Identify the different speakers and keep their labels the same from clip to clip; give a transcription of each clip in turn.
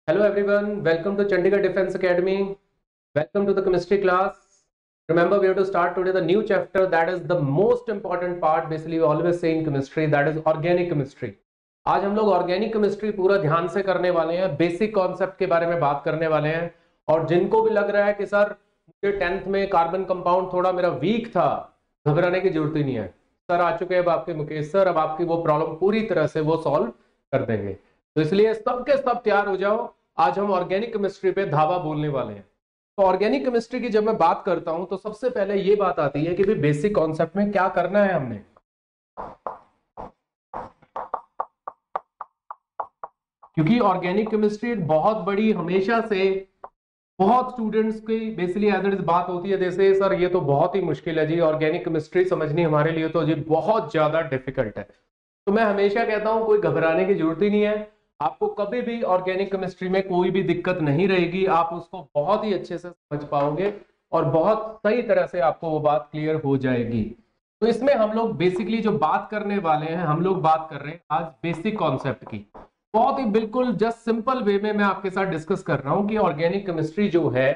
Speaker 1: Hello everyone, welcome to Chandigarh Defense Academy. Welcome to the chemistry class. Remember, we have to start today the new chapter that is the most important part. Basically, we always say in chemistry that is organic chemistry. आज हम लोग organic chemistry पूरा ध्यान से करने वाले हैं, basic concept के बारे में बात करने वाले हैं। और जिनको भी लग रहा है कि सर मुझे 10th में कार्बन कंपाउंड थोड़ा मेरा वीक था, घबराने की जरूरत ही नहीं है। सर आ चुके हैं अब आपके मुकेश सर, अब आपकी वो प्रॉब्लम पूरी तरह से वो सॉल्व कर देंगे। तो इसलिए सबके सब तैयार हो जाओ, आज हम ऑर्गेनिक केमिस्ट्री पे धावा बोलने वाले हैं। तो ऑर्गेनिक केमिस्ट्री की जब मैं बात करता हूं तो सबसे पहले ये बात आती है कि भाई बेसिक कॉन्सेप्ट में क्या करना है हमने। क्योंकि ऑर्गेनिक केमिस्ट्री बहुत बड़ी हमेशा से बहुत स्टूडेंट्स की बेसिकली एज इट इज बात होती है, जैसे सर ये तो बहुत ही मुश्किल है जी, ऑर्गेनिक केमिस्ट्री समझनी हमारे लिए तो जी बहुत ज्यादा डिफिकल्ट है। तो मैं हमेशा कहता हूं कोई घबराने की जरूरत ही नहीं है। आपको कभी भी ऑर्गेनिक केमिस्ट्री में कोई भी दिक्कत नहीं रहेगी, आप उसको बहुत ही अच्छे से समझ पाओगे और बहुत सही तरह से आपको वो बात क्लियर हो जाएगी। तो इसमें हम लोग बेसिकली जो बात करने वाले हैं, हम लोग बात कर रहे हैं आज बेसिक कॉन्सेप्ट की। बहुत ही बिल्कुल जस्ट सिंपल वे में मैं आपके साथ डिस्कस कर रहा हूं कि ऑर्गेनिक केमिस्ट्री जो है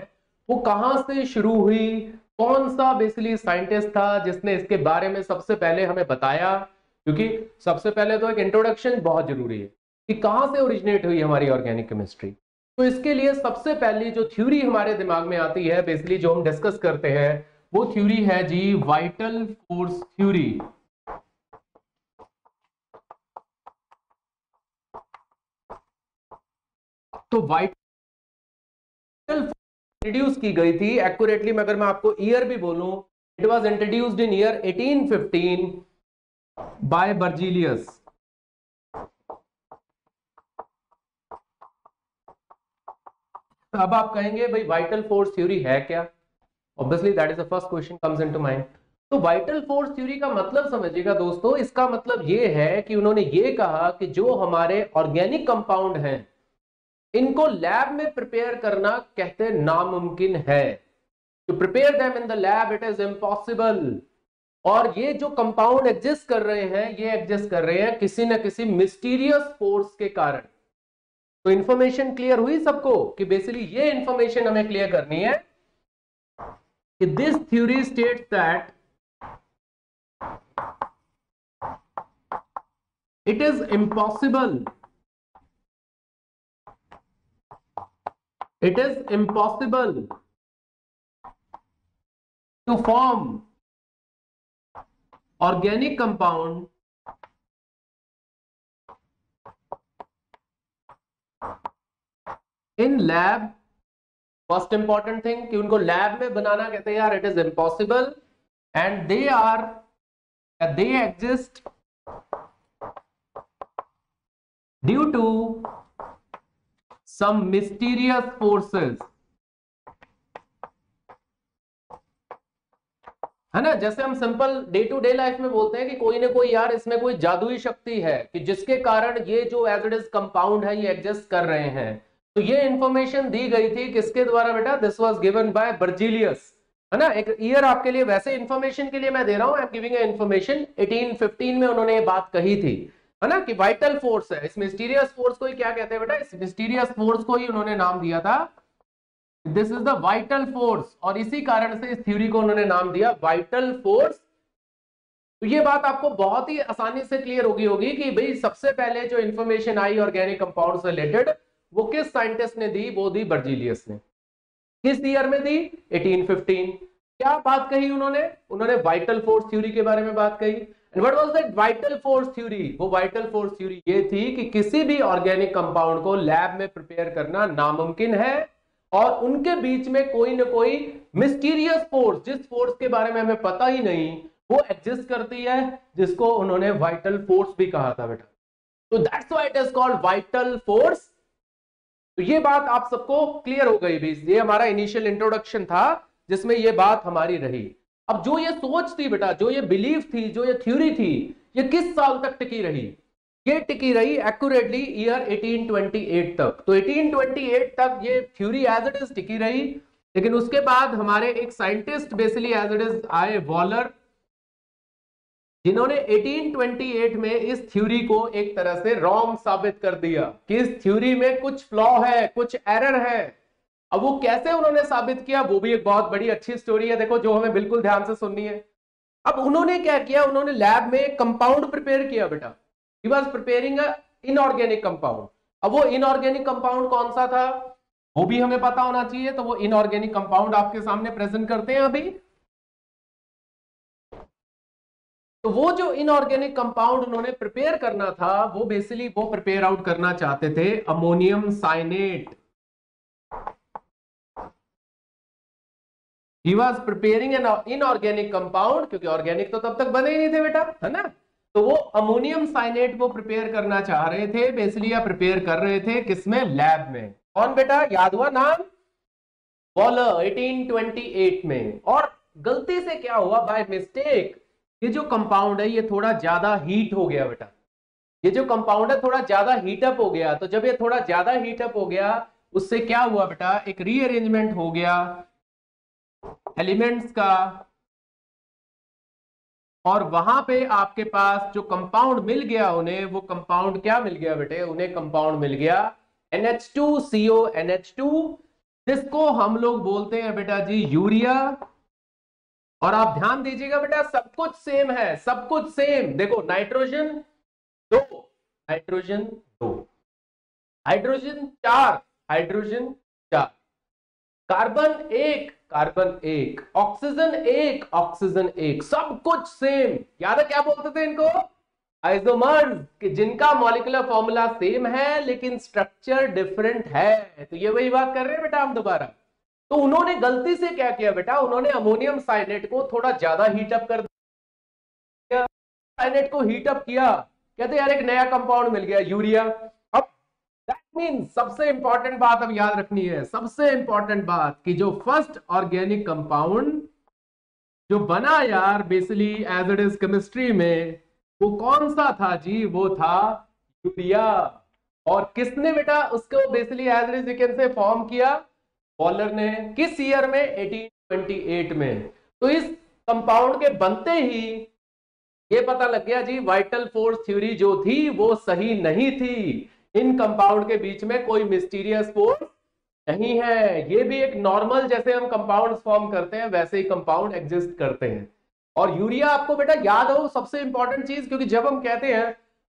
Speaker 1: वो कहां से शुरू हुई, कौन सा बेसिकली साइंटिस्ट था जिसने इसके बारे में सबसे पहले हमें बताया। क्योंकि सबसे पहले तो एक इंट्रोडक्शन बहुत जरूरी है कि कहां से ओरिजिनेट हुई हमारी ऑर्गेनिक केमिस्ट्री। तो इसके लिए सबसे पहली जो थ्योरी हमारे दिमाग में आती है, बेसिकली जो हम डिस्कस करते हैं, वो थ्योरी है जी वाइटल फोर्स थ्योरी। तो वाइटल इंट्रोड्यूस की गई थी, एक्यूरेटली अगर मैं आपको ईयर भी बोलूं, it was introduced in year 1815 by Berzelius. अब आप कहेंगे भाई वाइटल फोर्स थ्योरी है क्या? Obviously that is the first question comes into mind. तो वाइटल फोर्स थ्योरी का मतलब समझिएगा दोस्तों, इसका मतलब ये है कि उन्होंने ये कहा कि जो हमारे ऑर्गेनिक कंपाउंड हैं इनको लैब में प्रिपेयर करना कहते नामुमकिन है। To prepare them in the lab it is impossible. और ये जो कंपाउंड एग्जिस्ट कर रहे हैं, ये एग्जिस्ट कर रहे हैं किसी न किसी मिस्टीरियस फोर्स के कारण। तो इंफॉर्मेशन क्लियर हुई सबको कि बेसिकली ये इंफॉर्मेशन हमें क्लियर करनी है कि this theory states that it is impossible, it is impossible to form organic compound in lab। First important thing कि उनको लैब में बनाना कहते हैं यार it is impossible, and they exist due to some mysterious forces। है ना, जैसे हम simple day to day life में बोलते हैं कि कोई ना कोई यार इसमें कोई जादुई शक्ति है कि जिसके कारण ये जो एज इट इज कंपाउंड है ये एग्जिस्ट कर रहे हैं। तो ये इंफॉर्मेशन दी गई थी किसके द्वारा बेटा? This was given by Berzelius. है ना, एक ईयर आपके लिए वैसे इंफॉर्मेशन के लिए मैं दे रहा हूं, I am giving a information. 1815 में उन्होंने ये बात कही थी, है ना, कि वाइटल फोर्स है। इस मिस्टीरियस फोर्स को ही क्या कहते हैं बेटा? इस मिस्टीरियस फोर्स को ही उन्होंने नाम दिया था this is the vital force, और इसी कारण से इस थ्योरी को उन्होंने नाम दिया वाइटल फोर्स। तो ये बात आपको बहुत ही आसानी से क्लियर होगी कि भाई सबसे पहले जो इंफॉर्मेशन आई ऑर्गेनिक कंपाउंड से रिलेटेड वो किस साइंटिस्ट ने दी? वो दी बर्जीलियस ने। किस ईयर में दी? 1815। क्या बात कही उन्होंने वाइटल फोर्स थ्योरी के बारे में बात कही। And what was that vital force theory? वो vital force theory ये थी कि किसी भी ऑर्गेनिक कंपाउंड को लैब में प्रिपेयर करना नामुमकिन है और उनके बीच में कोई ना कोई मिस्टीरियस फोर्स, जिस फोर्स के बारे में हमें पता ही नहीं, वो एग्जिस्ट करती है, जिसको उन्होंने वाइटल फोर्स भी कहा था बेटा। तो that's why it is called vital force. तो ये बात आप सबको क्लियर हो गई भी, ये हमारा इनिशियल इंट्रोडक्शन था जिसमें ये बात हमारी रही। अब जो ये सोच थी बेटा, जो ये बिलीफ थी, जो ये थ्योरी थी, ये किस साल तक टिकी रही? ये टिकी रही एक्यूरेटली ईयर 1828 तक। तो 1828 तक ये थ्योरी एज इट इज टिकी रही, लेकिन उसके बाद हमारे एक scientist basically as it is आए, वॉलर। जिन्होंने 1828 में इस थ्योरी को एक तरह से रॉन्ग साबित कर दिया कि इस थ्योरी में कुछ फ्लॉ है, कुछ एरर है। अब वो कैसे उन्होंने साबित किया, वो भी एक बहुत बड़ी अच्छी स्टोरी है, देखो, जो हमें बिल्कुल ध्यान से सुननी है। अब उन्होंने क्या किया, उन्होंने लैब में एक कंपाउंड प्रिपेयर किया बेटा। He was preparing a inorganic compound. अब वो इनऑर्गेनिक कंपाउंड कौन सा था वो भी हमें पता होना चाहिए, तो वो इनऑर्गेनिक कंपाउंड आपके सामने प्रेजेंट करते हैं अभी। तो वो जो इनऑर्गेनिक कंपाउंड उन्होंने प्रिपेयर करना था, वो बेसिकली वो प्रिपेयर आउट करना चाहते थे ammonium cyanate. He was preparing an inorganic compound, क्योंकि ऑर्गेनिक तो तब तक बने ही नहीं थे बेटा, है ना। तो वो अमोनियम साइनेट वो प्रिपेयर करना चाह रहे थे बेसिकली, या प्रिपेयर कर रहे थे किसमें, लैब में। कौन बेटा, याद हुआ नाम, वॉलर, 1828 में। और गलती से क्या हुआ, बाय मिस्टेक, ये जो कंपाउंड है ये थोड़ा ज्यादा हीट हो गया बेटा। ये जो कंपाउंड है थोड़ा ज्यादा हीटअप हो गया। तो जब ये थोड़ा ज्यादा हीटअप हो गया, उससे क्या हुआ बेटा, एक रीअरेंजमेंट हो गया एलिमेंट्स का, और वहां पे आपके पास जो कंपाउंड मिल गया उन्हें, वो कंपाउंड क्या मिल गया बेटे, उन्हें कंपाउंड मिल गया NH2CO NH2, जिसको हम लोग बोलते हैं बेटा जी यूरिया। और आप ध्यान दीजिएगा बेटा, सब कुछ सेम है, सब कुछ सेम। देखो, nitrogen 2, hydrogen 2, hydrogen 4, hydrogen 4, carbon 1, carbon 1, oxygen 1, oxygen 1, सब कुछ सेम। याद है क्या बोलते थे इनको, आइसोमर्स, जिनका मॉलिक्यूलर फॉर्मूला सेम है लेकिन स्ट्रक्चर डिफरेंट है। तो ये वही बात कर रहे हैं बेटा हम दोबारा। तो उन्होंने गलती से क्या किया बेटा, उन्होंने अमोनियम साइनेट को थोड़ा ज्यादा हीटअप कर दिया। साइनेट को हीटअप किया, कहते यार एक नया कंपाउंड मिल गया यूरिया। अब दैट मींस सबसे इंपॉर्टेंट बात अब याद रखनी है, सबसे इंपॉर्टेंट बात, कि जो फर्स्ट ऑर्गेनिक कंपाउंड जो बना यार basically as it is chemistry में, वो कौन सा था जी, वो था यूरिया। और किसने बेटा उसको basically as it is you can say form किया, वॉलर ने। किस ईयर में, 1828 में। तो इस कंपाउंड के बनते ही ये पता लग गया जी, वाइटल फोर्स थ्योरी जो थी वो सही नहीं थी। इन कंपाउंड के बीच में कोई मिस्टीरियस फोर्स नहीं है। ये भी एक नॉर्मल, जैसे हम कंपाउंड फॉर्म करते हैं वैसे ही कंपाउंड एग्जिस्ट करते हैं। और यूरिया आपको बेटा याद हो सबसे इंपॉर्टेंट चीज, क्योंकि जब हम कहते हैं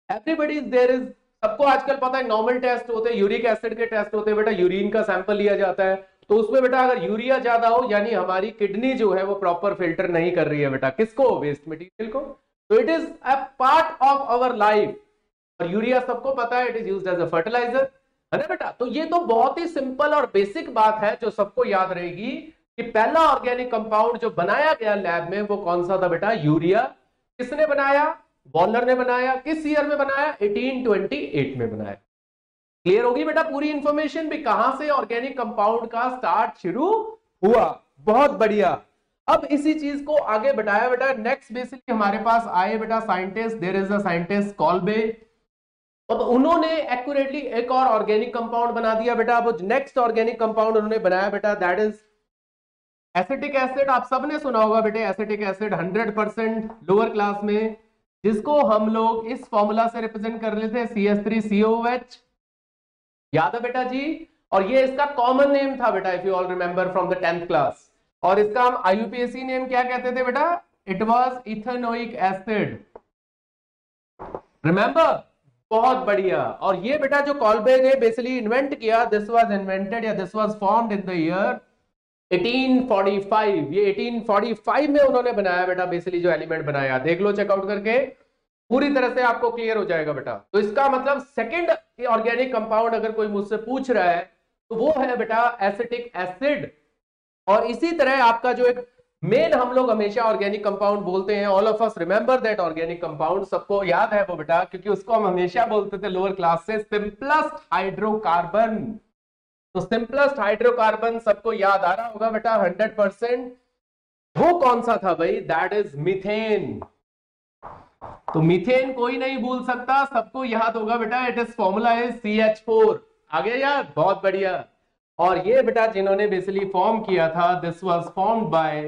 Speaker 1: एवरीबडी देयर इज, सबको आजकल पता है नॉर्मल टेस्ट होते हैं, यूरिक एसिड के टेस्ट होते हैं बेटा, यूरिन का सैंपल लिया जाता है। तो उसमें बेटा अगर यूरिया ज्यादा हो, यानी हमारी किडनी जो है वो प्रॉपर फिल्टर नहीं कर रही है बेटा, किसको, वेस्ट मटेरियल को। तो it is a part of our life. और यूरिया सबको पता है, it is used as a fertilizer, है ना बेटा। तो ये तो बहुत ही सिंपल और बेसिक बात है जो सबको याद रहेगी, कि पहला ऑर्गेनिक कंपाउंड जो बनाया गया लैब में वो कौन सा था बेटा, यूरिया। किसने बनाया, वॉलर ने बनाया। किस ईयर में बनाया, 1828 में बनाया। क्लियर होगी बेटा पूरी इंफॉर्मेशन भी, कहां से ऑर्गेनिक कंपाउंड का स्टार्ट शुरू हुआ। बहुत बढ़िया। अब इसी चीज को आगे बढ़ाया बेटा। नेक्स्ट बेसिकली हमारे पास आए बेटा scientist, there is a scientist Kolbe. अब उन्होंने एक्यूरेटली एक और ऑर्गेनिक कंपाउंड बना दिया बेटा। अब नेक्स्ट ऑर्गेनिक कंपाउंड उन्होंने बनाया बेटा, दैट इज एसिटिक एसिड। आप सबने सुना होगा बेटे एसिटिक एसिड, 100% लोअर क्लास में, जिसको हम लोग इस फॉर्मूला से रिप्रेजेंट कर लेते हैं CH3COOH। याद है बेटा जी। और ये इसका कॉमन नेम था बेटा, if you all remember from the 10th class. और इसका हम IUPAC नेम क्या कहते थे बेटा, it was ethanoic acid. Remember, बहुत बढ़िया। और ये बेटा जो कॉल्बे ने बेसिकली इन्वेंट किया, दिस वाज इन्वेंटेड या this was formed in the year 1845। ये 1845 में उन्होंने बनाया बेटा बेसिकली, जो एलिमेंट बनाया, देख लो चेकआउट करके, पूरी तरह से आपको क्लियर हो जाएगा बेटा। तो इसका मतलब सेकंड ऑर्गेनिक कंपाउंड अगर कोई मुझसे पूछ रहा है तो वो है बेटा एसिटिक एसिड। और इसी तरह आपका जो एक मेन हम लोग हमेशा ऑर्गेनिक कंपाउंड बोलते हैं, all of us remember that organic compound, सबको याद है वो बेटा, क्योंकि उसको हम हमेशा बोलते थे लोअर क्लास से, सिंपलेस्ट हाइड्रोकार्बन। तो सिंपलेस्ट हाइड्रोकार्बन सबको याद आ रहा होगा बेटा 100%। वो कौन सा था भाई, दैट इज मीथेन। तो मीथेन कोई नहीं भूल सकता, सबको याद होगा बेटा, it is formula is CH4। आगे याद, बहुत बढ़िया। और ये बेटा जिन्होंने बेसिकली फॉर्म किया था, this was formed by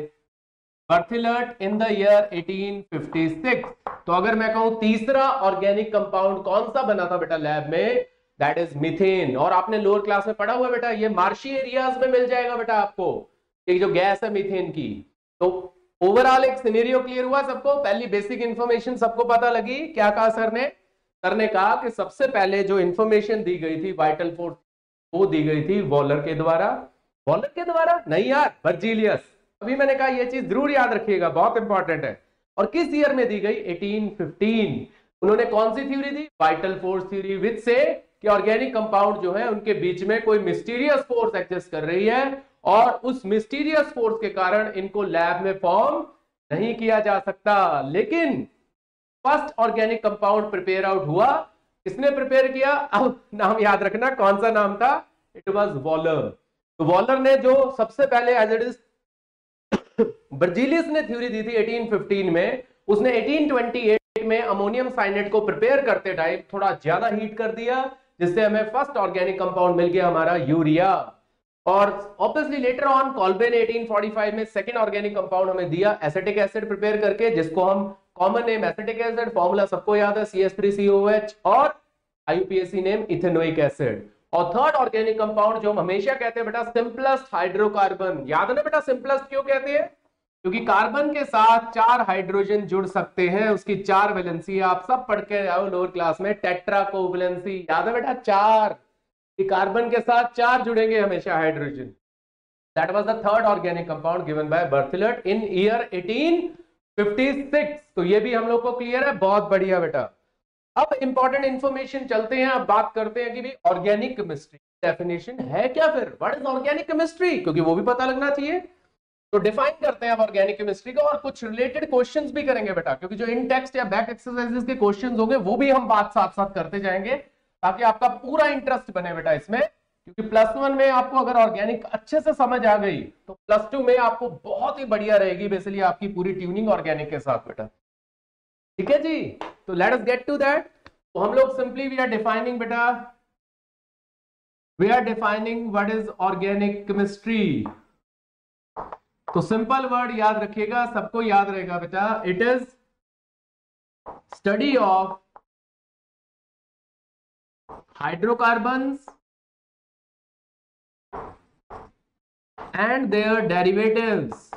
Speaker 1: Berthelot in the year 1856। तो अगर मैं कहूं तीसरा ऑर्गेनिक कंपाउंड कौन सा बना था बेटा लैब में, दैट इज मीथेन। और आपने लोअर क्लास में पढ़ा हुआ है बेटा, ये मार्शी एरियाज में मिल जाएगा बेटा आपको, ये जो गैस है मीथेन की। तो ओवरऑल एक सिनेरियो क्लियर हुआ सबको, पहली बेसिक इंफॉर्मेशन सबको पता लगी। क्या कहा सर ने? सर ने कहा कि सबसे पहले जो इंफॉर्मेशन दी गई थी वाइटल फोर्स, वो दी गई थी वॉलर के द्वारा। वॉलर के द्वारा नहीं यार, बर्जीलियस। अभी मैंने कहा ये चीज जरूर याद रखिएगा, बहुत इंपॉर्टेंट है। और किस ईयर में दी गई? 1815। उन्होंने कौन सी थ्योरी दी? वाइटल फोर्स थ्योरी, विच से कि ऑर्गेनिक कंपाउंड जो है उनके बीच में कोई मिस्टीरियस फोर्स एग्जिस्ट कर रही है, और उस मिस्टीरियस फोर्स के कारण इनको लैब में फॉर्म नहीं किया जा सकता। लेकिन first organic compound prepare out हुआ, किसने प्रिपेयर किया? अब नाम याद रखना, कौन सा नाम था? It was Waller. तो वॉलर ने जो सबसे पहले एज इट इज बर्जीलियस ने थ्योरी दी थी 1815 में, उसने 1828 में अमोनियम साइनेट को प्रिपेयर करते टाइम थोड़ा ज्यादा हीट कर दिया, जिससे हमें फर्स्ट ऑर्गेनिक कंपाउंड मिल गया हमारा यूरिया। और ऑब्वियसली लेटर ऑन कॉल्बे ने 1845 में सेकंड ऑर्गेनिक कंपाउंड हमें दिया एसिटिक एसिड प्रिपेयर करके, जिसको हम common name acetic acid, formula सबको याद है CH3COOH, और IUPAC नेम इथेनोइक एसिड। और थर्ड ऑर्गेनिक कंपाउंड जो हम हमेशा कहते हैं बेटा सिंपलेस्ट हाइड्रोकार्बन, याद है ना बेटा सिंपलेस्ट क्यों कहते हैं? क्योंकि कार्बन के साथ 4 हाइड्रोजन जुड़ सकते हैं, उसकी 4 वैलेंसी, आप सब पढ़ के आओ लोअर क्लास में, टेट्रा कोवैलेंसी, याद है बेटा 4, कि कार्बन के साथ 4 जुड़ेंगे हमेशा hydrogen. That was the third organic compound given by Berthelot in year 1856। तो ये भी हम लोग को क्लियर है, बहुत बढ़िया बेटा। अब इंपॉर्टेंट इंफॉर्मेशन चलते हैं, अब बात करते हैं कि भाई ऑर्गेनिक केमिस्ट्री डेफिनेशन है क्या फिर, व्हाट इज ऑर्गेनिक केमिस्ट्री, क्योंकि वो भी पता लगना चाहिए। तो डिफाइन करते हैं अब ऑर्गेनिक केमिस्ट्री को, और कुछ रिलेटेड क्वेश्चंस भी करेंगे बेटा, क्योंकि जो इन टेक्स्ट या बैक एक्सरसाइजेस के क्वेश्चंस होंगे वो भी हम बात साथ साथ करते जाएंगे, ताकि आपका पूरा इंटरेस्ट बने बेटा इसमें। क्योंकि +1 में आपको अगर ऑर्गेनिक अच्छे से समझ आ गई, तो +2 में आपको बहुत ही बढ़िया रहेगी बेसिकली आपकी पूरी ट्यूनिंग ऑर्गेनिक के साथ बेटा। ठीक है जी, तो let us get to that. तो हम लोग सिंपली वी आर डिफाइनिंग बेटा, we are defining what is organic chemistry. तो सिंपल वर्ड याद रखिएगा, सबको याद रहेगा बेटा, it is study of hydrocarbons and their derivatives.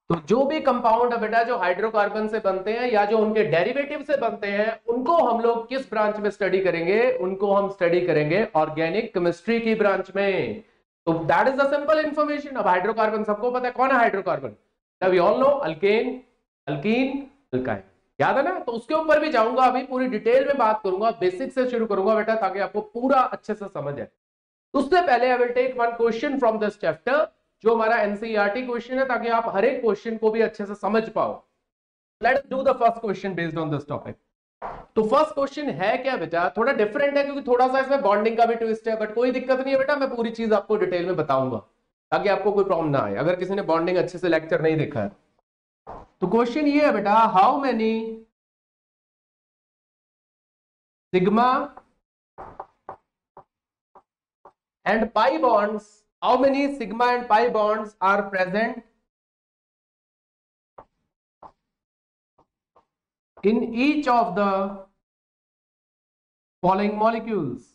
Speaker 1: तो जो भी कंपाउंड है बेटा जो हाइड्रोकार्बन से बनते हैं या जो उनके डेरिवेटिव से बनते हैं, उनको हम लोग किस ब्रांच में स्टडी करेंगे? उनको हम स्टडी करेंगे ऑर्गेनिक केमिस्ट्री की ब्रांच में। तो that is the simple information. अब हाइड्रोकार्बन सबको पता है, कौन है hydrocarbon? We all know, alkane, alkene, alkyne, याद है ना? तो उसके ऊपर भी जाऊंगा, अभी पूरी डिटेल में बात करूंगा, बेसिक से शुरू करूंगा बेटा, ताकि आपको पूरा अच्छे से समझ आए। उससे पहले I will take one question from this chapter, जो हमारा एनसीईआरटी क्वेश्चन है, ताकि आप हर एक क्वेश्चन को भी अच्छे से समझ पाओ। Let's do the first question based on this topic. तो फर्स्ट क्वेश्चन है क्या बेटा, थोड़ा डिफरेंट है क्योंकि थोड़ा सा इसमें बॉन्डिंग का भी ट्विस्ट है, बट कोई दिक्कत नहीं है बेटा, मैं पूरी चीज आपको डिटेल में बताऊंगा ताकि आपको कोई प्रॉब्लम ना आए अगर किसी ने बॉन्डिंग अच्छे से लेक्चर नहीं देखा है। तो क्वेश्चन ये है बेटा, how many sigma and pi bonds, how many sigma and pi bonds are present in each of the following molecules?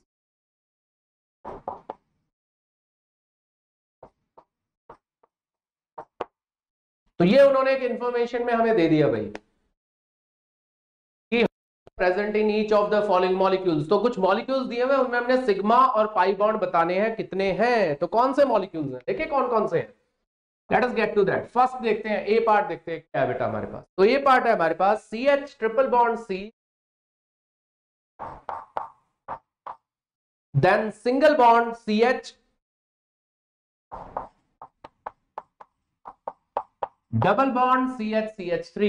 Speaker 1: तो ये उन्होंने एक इंफॉर्मेशन में हमें दे दिया भाई कि present in each of the following molecules. तो कुछ मॉलिक्यूल्स दिए हुए, उनमें हमने सिग्मा और पाई बॉन्ड बताने हैं कितने हैं। तो कौन से मॉलिक्यूल्स हैं, देखिए कौन कौन से हैं। Let us get to that. First देखते हैं ए पार्ट, देखते हैं क्या है बेटा हमारे पास। तो ए पार्ट है हमारे पास CH triple bond C, then single bond CH, double bond CH CH3।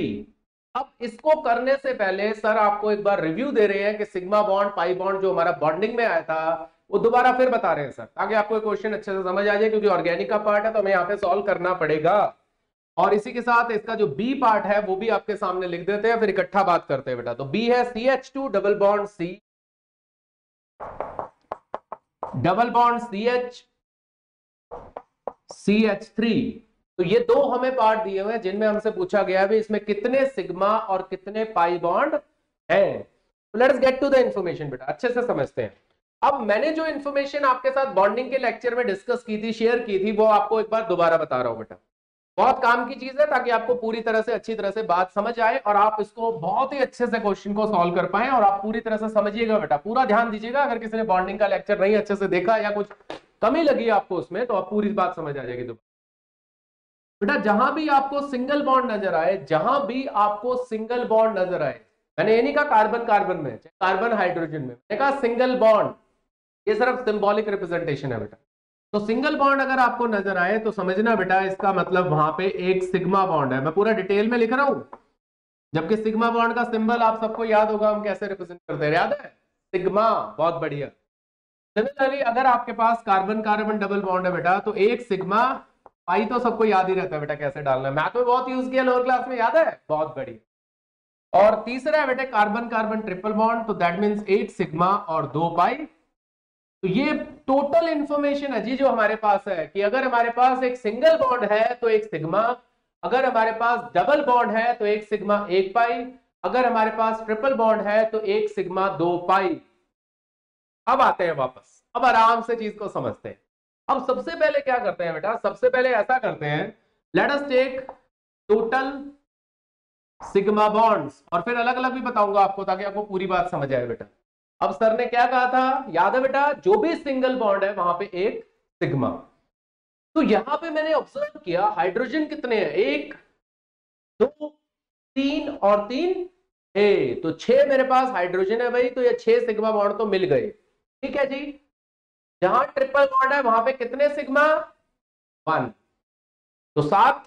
Speaker 1: अब इसको करने से पहले सर आपको एक बार रिव्यू दे रहे हैं कि सिग्मा बॉन्ड पाई बॉन्ड जो हमारा बॉन्डिंग में आया था वो दोबारा फिर बता रहे हैं सर, ताकि आपको क्वेश्चन अच्छे से समझ आ जाए, क्योंकि ऑर्गेनिक का पार्ट है तो हमें यहाँ पे सॉल्व करना पड़ेगा। और इसी के साथ इसका जो बी पार्ट है वो भी आपके सामने लिख देते हैं, फिर इकट्ठा बात करते हैं बेटा। तो बी है CH2 double bond C, double bond CH, CH3। तो ये दो हमें पार्ट दिए हुए हैं जिनमें हमसे पूछा गया है इसमें कितने सिग्मा और कितने पाई बॉन्ड हैं। तो let's get to the information बेटा, अच्छे से समझते हैं। अब मैंने जो इंफॉर्मेशन आपके साथ बॉन्डिंग के लेक्चर में डिस्कस की थी, शेयर की थी, वो आपको एक बार दोबारा बता रहा हूं बेटा। बहुत काम की चीज है ताकि आपको पूरी तरह से अच्छी तरह से बात समझ आए और आप इसको बहुत ही अच्छे से क्वेश्चन को सॉल्व कर पाए और आप पूरी तरह से समझिएगा बेटा, पूरा ध्यान दीजिएगा। अगर किसी ने बॉन्डिंग का लेक्चर नहीं अच्छे से देखा या कुछ कमी लगी आपको उसमें, तो आप पूरी बात समझ आ जाएगी। तो बेटा जहां भी आपको सिंगल बॉन्ड नजर आए, जहां भी आपको सिंगल बॉन्ड नजर आए, मैंने ये नहीं कहा कार्बन कार्बन में, कार्बन हाइड्रोजन में, मैंने कहा सिंगल बॉन्ड, ये सिर्फ सिंबॉलिक रिप्रेजेंटेशन है बेटा। तो सिंगल बॉन्ड अगर आपको नजर आए तो समझना बेटा इसका मतलब वहां पे एक सिग्मा बॉन्ड है। मैं पूरा डिटेल में लिख रहा हूं, जबकि सिग्मा बॉन्ड का सिंबल आप सबको याद होगा, हम कैसे रिप्रेजेंट करते हैं, याद है, सिग्मा। बहुत बढ़िया। सिमिलरली अगर आपके पास कार्बन कार्बन डबल बॉन्ड है बेटा, तो एक सिग्मा पाई तो सबको याद ही रहता है बेटा कैसे डालना है, मैथ में बहुत यूज किया लोअर क्लास में, याद है, बहुत बढ़िया। और तीसरा है बेटा कार्बन कार्बन ट्रिपल बॉन्ड, तो दैट मींस 8 सिग्मा और 2 पाई। तो ये टोटल इंफॉर्मेशन है जी जो हमारे पास है कि अगर हमारे पास एक सिंगल बॉन्ड है तो एक सिग्मा, अगर हमारे पास डबल बॉन्ड है तो एक सिग्मा 1 पाई, अगर हमारे पास ट्रिपल बॉन्ड है तो एक सिग्मा 2 पाई। अब आते हैं वापस, अब आराम से चीज को समझते हैं। अब सबसे पहले क्या करते हैं बेटा, सबसे पहले ऐसा करते हैं, let us take total sigma bonds, और फिर अलग अलग भी बताऊंगा आपको ताकि आपको पूरी बात समझ आए बेटा। अब सर ने क्या कहा था, याद है बेटा, जो भी सिंगल बॉन्ड है वहां पे एक सिग्मा। तो यहां पे मैंने ऑब्जर्व किया हाइड्रोजन कितने हैं, 1 2 3 और 3 6, तो 6 मेरे पास हाइड्रोजन है भाई, तो ये 6 सिग्मा बॉन्ड तो मिल गए, ठीक है जी। जहां ट्रिपल बॉन्ड है वहां पे कितने सिग्मा, 1, तो 7,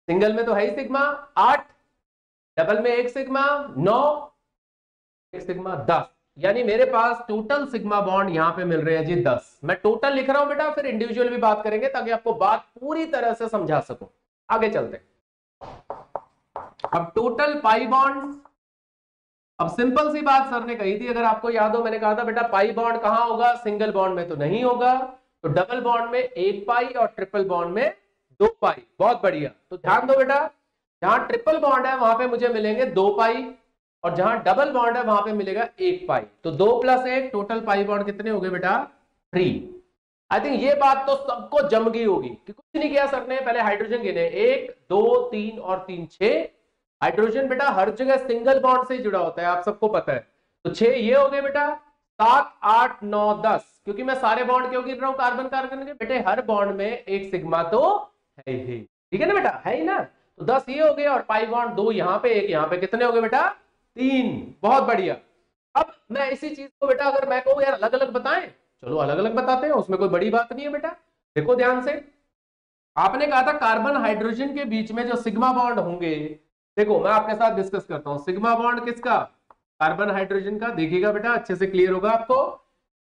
Speaker 1: सिंगल में तो है ही सिग्मा, 8, डबल में 1 सिग्मा, 9, 1 सिग्मा 10, यानी मेरे पास टोटल सिग्मा बॉन्ड यहां पे मिल रहे हैं जी 10। मैं टोटल लिख रहा हूं बेटा, फिर इंडिविजुअल भी बात करेंगे ताकि आपको बात पूरी तरह से समझा सकूं। आगे चलते हैं। अब टोटल पाई बॉन्ड, अब सिंपल सी बात सर ने कही थी, अगर आपको याद हो, मैंने कहा था बेटा पाई बॉन्ड कहां होगा, सिंगल बॉन्ड में तो नहीं होगा, तो डबल बॉन्ड में 1 पाई और ट्रिपल बॉन्ड में 2 पाई। बहुत बढ़िया। तो ध्यान दो बेटा, जहां ट्रिपल बॉन्ड है वहां पे मुझे मिलेंगे 2 पाई, और जहां डबल बॉन्ड है वहां पे मिलेगा 1 पाई। तो 2 + 1 टोटल पाई बॉन्ड कितने हो गए बेटा, 3। आई थिंक ये बात तो सबको जम गई होगी कि कुछ नहीं किया सर ने, पहले हाइड्रोजन गिने, 1 2 3 और 3 6। हाइड्रोजन बेटा हर जगह सिंगल बॉन्ड से जुड़ा होता है, आप सबको पता है। तो 6 ये हो गए बेटा, 7 8 9 10, क्योंकि मैं सारे बॉन्ड क्यों गिन रहा हूं कार्बन कार्बन के, बेटे हर बॉन्ड में एक सिग्मा तो है ही, ठीक है ना बेटा, है ही ना। तो 10 ये हो गए, और पाई बॉन्ड 2 यहां पे, 1 यहां पे, कितने हो गए बेटा, 3। बहुत बढ़िया। अब मैं इसी चीज को बेटा अगर मैं कहूं यार अलग अलग बताएं, चलो अलग अलग बताते हैं, उसमें कोई बड़ी बात नहीं है बेटा। देखो ध्यान से, आपने कहा था कार्बन हाइड्रोजन के बीच में जो सिग्मा बॉन्ड होंगे, देखो मैं आपके साथ डिस्कस करता हूं, सिग्मा बॉन्ड किसका, कार्बन हाइड्रोजन का। देखिएगा बेटा अच्छे से क्लियर होगा आपको।